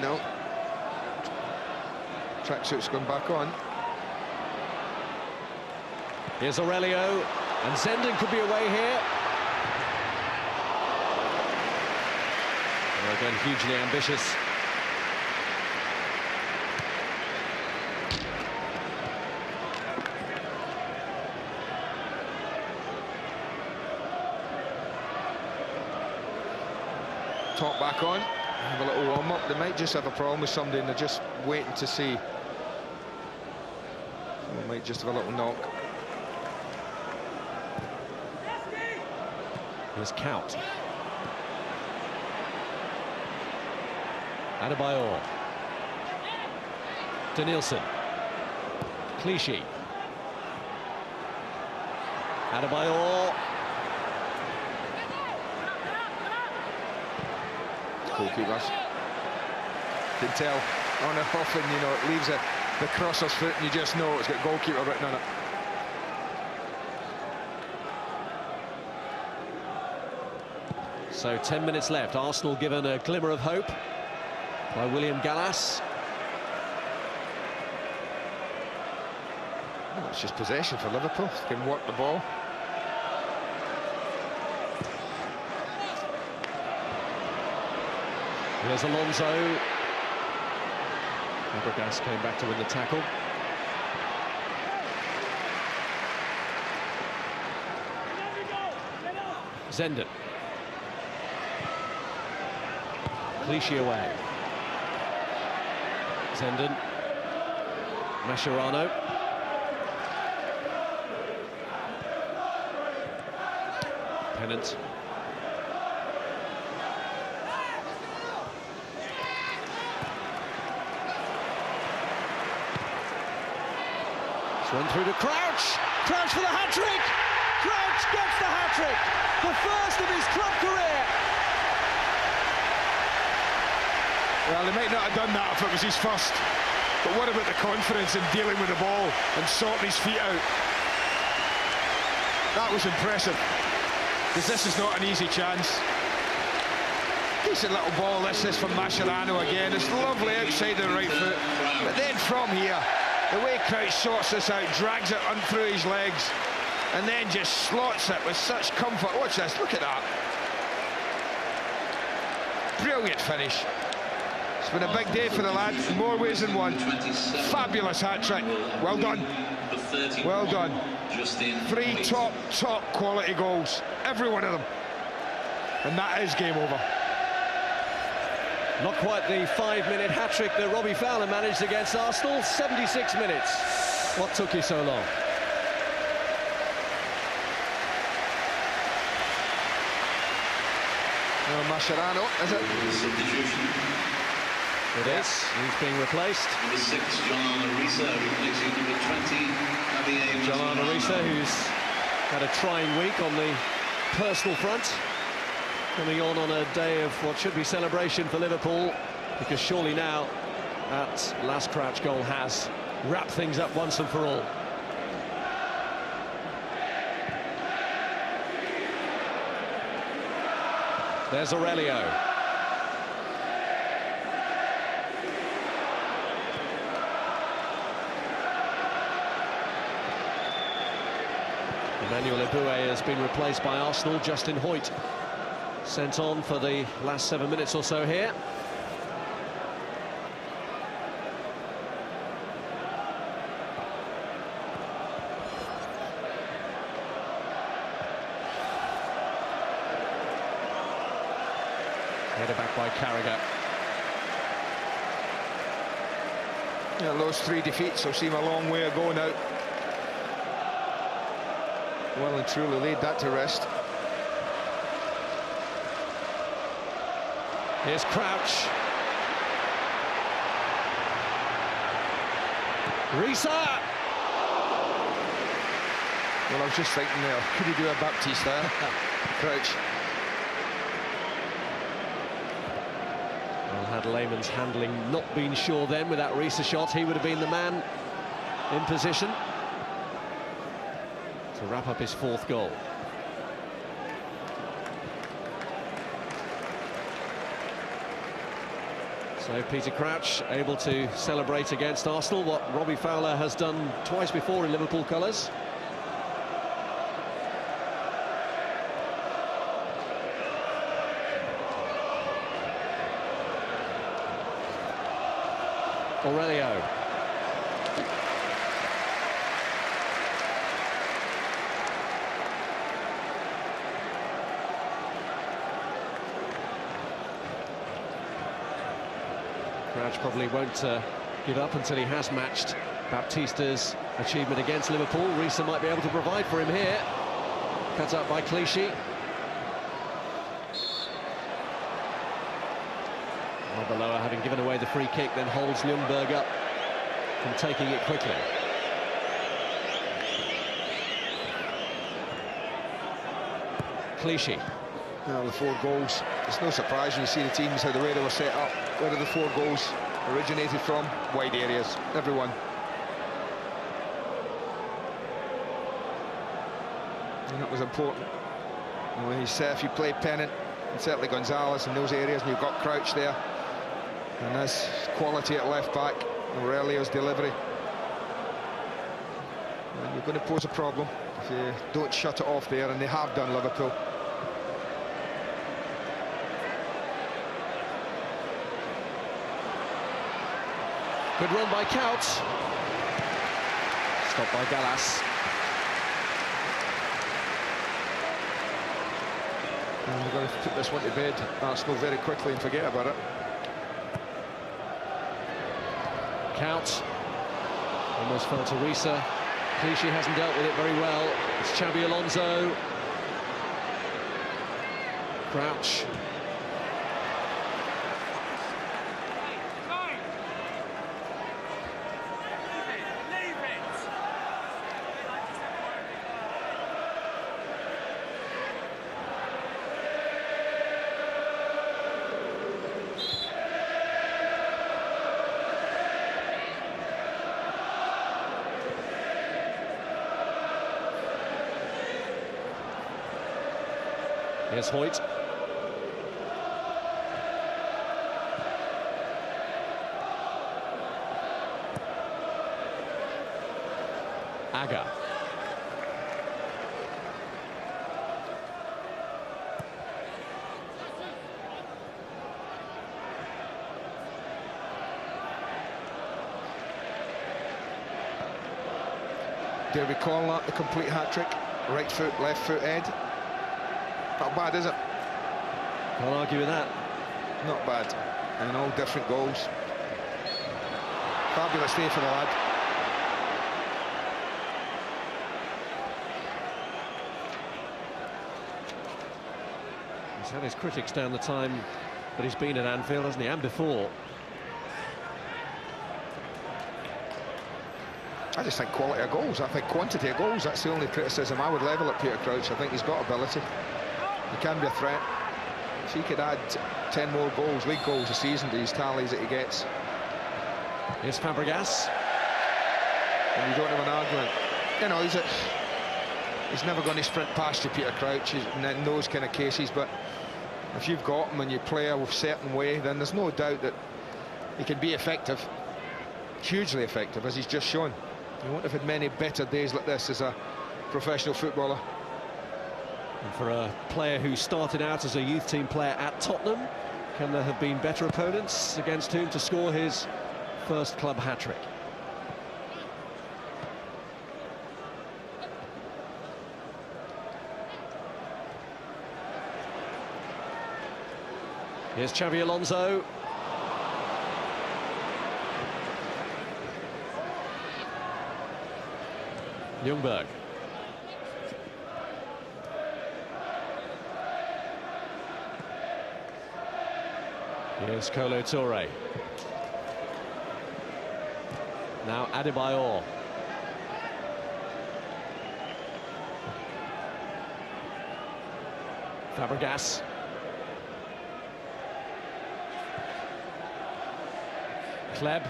No. Tracksuit's gone back on. Here's Aurelio, and Zenden could be away here. Well, again, hugely ambitious. Top back on. Have a little warm-up. They might just have a problem with somebody and they're just waiting to see. They might just have a little knock. Here's Count. Adebayor. Danielson. Clichy. Adebayor. Goalkeepers can tell on and off, and you know it leaves the crosser's foot, and you just know it's got goalkeeper written on it. So 10 minutes left. Arsenal given a glimmer of hope by William Gallas. Well, it's just possession for Liverpool. They can work the ball. Here's Alonso. Fabregas came back to win the tackle. Zenden. Clichy away. Zenden. Mascherano. Pennant. Run through to Crouch. Crouch for the hat-trick. Crouch gets the hat-trick. The first of his club career. Well, he might not have done that if it was his first. But what about the confidence in dealing with the ball and sorting his feet out? That was impressive. Because this is not an easy chance. Decent little ball this is from Mascherano again. It's lovely outside the right foot. But then from here, the way Crouch sorts this out, drags it on through his legs, and then just slots it with such comfort. Watch this, look at that. Brilliant finish. It's been a big day for the lad, in more ways than one. Fabulous hat-trick. Well done. Well done. 3 top quality goals. Every one of them. And that is game over. Not quite the 5-minute hat-trick that Robbie Fowler managed against Arsenal. 76 minutes. What took you so long? Mascherano, is it? It is. He's being replaced. Number 6, John Arisa, replacing number 20, Javier. John Arisa, who's had a trying week on the personal front. Coming on a day of what should be celebration for Liverpool, because surely now that last Crouch goal has wrapped things up once and for all. There's Aurelio. Emmanuel Eboué has been replaced by Arsenal. Justin Hoyt sent on for the last 7 minutes or so here. Header back by Carragher. Yeah, those 3 defeats will seem a long way ago now. Well and truly laid that to rest. Here's Crouch. Risa. Well, I was just thinking there, could he do a Baptiste there? Crouch. Well, had Lehmann's handling not been sure then with that Risa shot, he would have been the man in position to wrap up his 4th goal. So Peter Crouch able to celebrate against Arsenal, what Robbie Fowler has done twice before in Liverpool colours. Aurelio. Crouch probably won't give up until he has matched Baptista's achievement against Liverpool. Risa might be able to provide for him here. Cut up by Clichy. Arbeloa, having given away the free kick, then holds Ljungberg up from taking it quickly. Clichy. Well, the 4 goals, it's no surprise when you see the teams, how the way they were set up. Where did the 4 goals originated from? Wide areas, everyone. And that was important. And when you say if you play Pennant, and certainly Gonzalez in those areas, and you've got Crouch there, and there's quality at left back, Aurelio's delivery, and you're going to pose a problem if you don't shut it off there, and they have done, Liverpool. Good run by Couch. Stopped by Gallas. And we're going to put this one to bed, Arsenal, very quickly and forget about it. Couch. Almost fell to Risa. Clichy hasn't dealt with it very well. It's Xabi Alonso. Crouch. Here's Hoyt. Agger. Dare we call that the complete hat-trick? Right foot, left foot, Ed. Not bad, is it? Can't argue with that. Not bad. And all different goals. Fabulous day for the lad. He's had his critics down the time, but he's been at Anfield, hasn't he? And before. I just think quality of goals. I think quantity of goals. That's the only criticism I would level at Peter Crouch. I think he's got ability. He can be a threat. If he could add 10 more goals, league goals a season to his tallies that he gets. Here's Fabregas. And you don't have an argument. You know, he's never going to sprint past you, Peter Crouch, in those kind of cases. But if you've got him and you play a certain way, then there's no doubt that he can be effective. Hugely effective, as he's just shown. You won't have had many better days like this as a professional footballer. And for a player who started out as a youth team player at Tottenham, can there have been better opponents against whom to score his first club hat-trick? Here's Xabi Alonso. Ljungberg. Here's Kolo Touré. Now Adebayor. Fabregas. Kleb.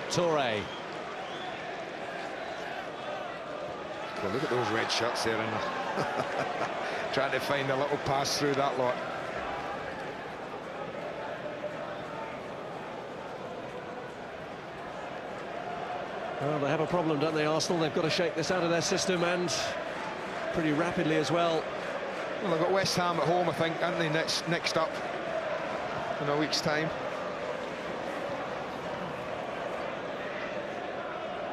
Touré. Well, look at those red shirts there, and trying to find a little pass through that lot. Well, they have a problem, don't they, Arsenal? They've got to shake this out of their system, and pretty rapidly as well. Well, they've got West Ham at home, I think, aren't they, next up in a week's time.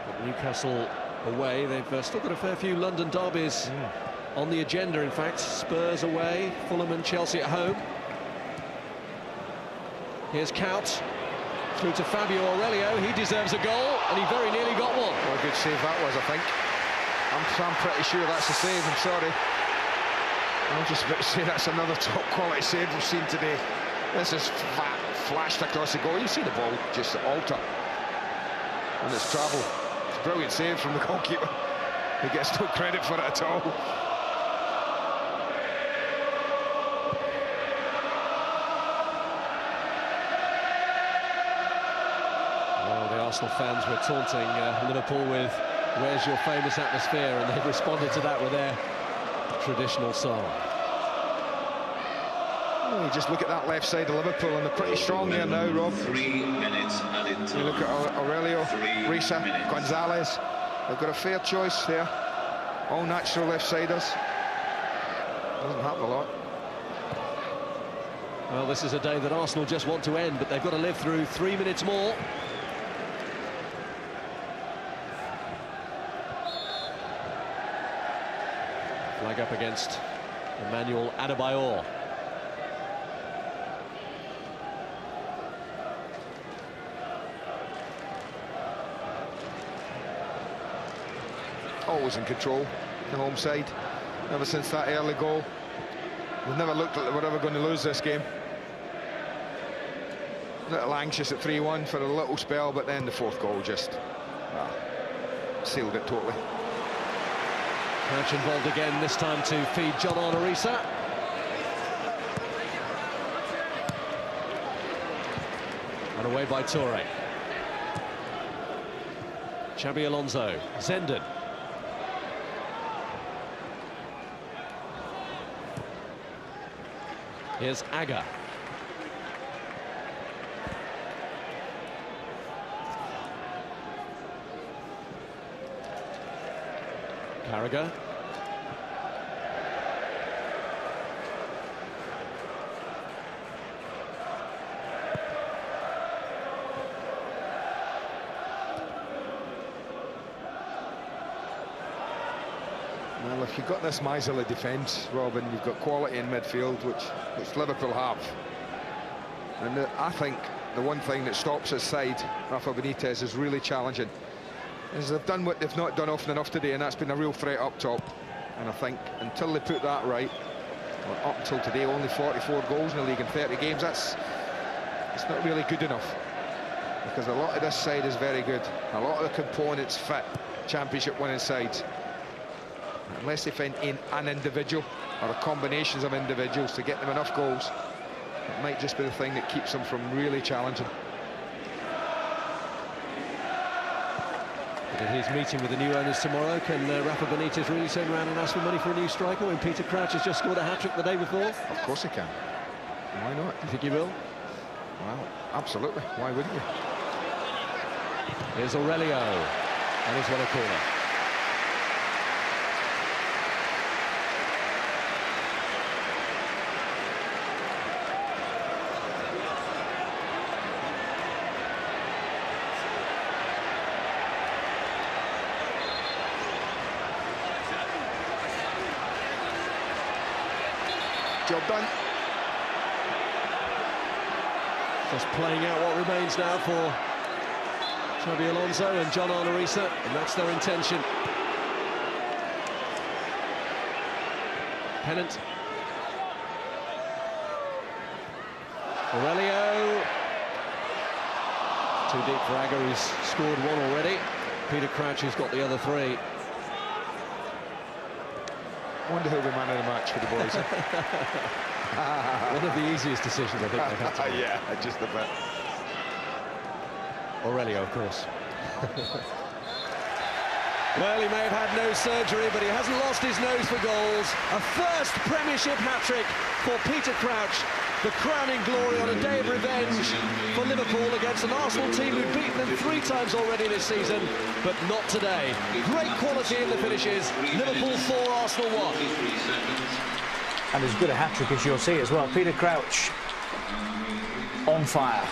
But Newcastle away. They've still got a fair few London derbies on the agenda, in fact. Spurs away, Fulham and Chelsea at home. Here's Couch. Through to Fabio Aurelio. He deserves a goal, and he very nearly got one. What a good save that was, I think. I'm pretty sure that's a save, I'm sorry. I was just about to say that's another top quality save we've seen today. This is flashed across the goal. You see the ball just alter and it's travel. It's a brilliant save from the goalkeeper. He gets no credit for it at all. Well, the Arsenal fans were taunting Liverpool with "Where's your famous atmosphere?" and they've responded to that with their traditional song. Oh, you just look at that left side of Liverpool and they're pretty strong there now, Rob. 3 minutes added time. You look at Aurelio, Risa, Gonzalez. They've got a fair choice there. All natural left-siders. Doesn't happen a lot. Well, this is a day that Arsenal just want to end, but they've got to live through 3 minutes more. Flag up against Emmanuel Adebayor. Always in control, the home side, ever since that early goal. We've never looked like we're ever going to lose this game. A little anxious at 3-1 for a little spell, but then the fourth goal just sealed it totally. Crouch involved again, this time to feed John Arnorisa. And away by Toure. Xabi Alonso, Zenden. Here's Agger. Carragher. Well, if you've got this miserly defence, Robin, you've got quality in midfield, which Liverpool have. And I think the one thing that stops his side, Rafa Benitez, is really challenging. Is they've done what they've not done often enough today, and that's been a real threat up top. And I think until they put that right, well, up until today, only 44 goals in the league in 30 games, it's not really good enough. Because a lot of this side is very good. A lot of the components fit championship winning sides. Unless they find an individual or a combinations of individuals to get them enough goals, it might just be the thing that keeps them from really challenging. In his meeting with the new owners tomorrow, can Rafa Benitez really turn around and ask for money for a new striker when Peter Crouch has just scored a hat-trick the day before? Of course he can. Why not? Do you think he will? Well, absolutely. Why wouldn't you? Here's Aurelio, and he's won a corner. Job done. Just playing out what remains now for Xabi Alonso and John Arnorisa, and that's their intention. Pennant. Aurelio. Too deep for Agger, who's scored one already. Peter Crouch, who's got the other three. I wonder who'll be man of the match for the boys. One of the easiest decisions I think they've had to make. Yeah, just a bit. Aurelio, of course. Well, he may have had no surgery, but he hasn't lost his nose for goals. A first Premiership hat-trick for Peter Crouch. The crowning glory on a day of revenge for Liverpool against an Arsenal team who've beaten them 3 times already this season, but not today. Great quality in the finishes. Liverpool 4, Arsenal 1. And as good a hat-trick as you'll see as well. Peter Crouch on fire.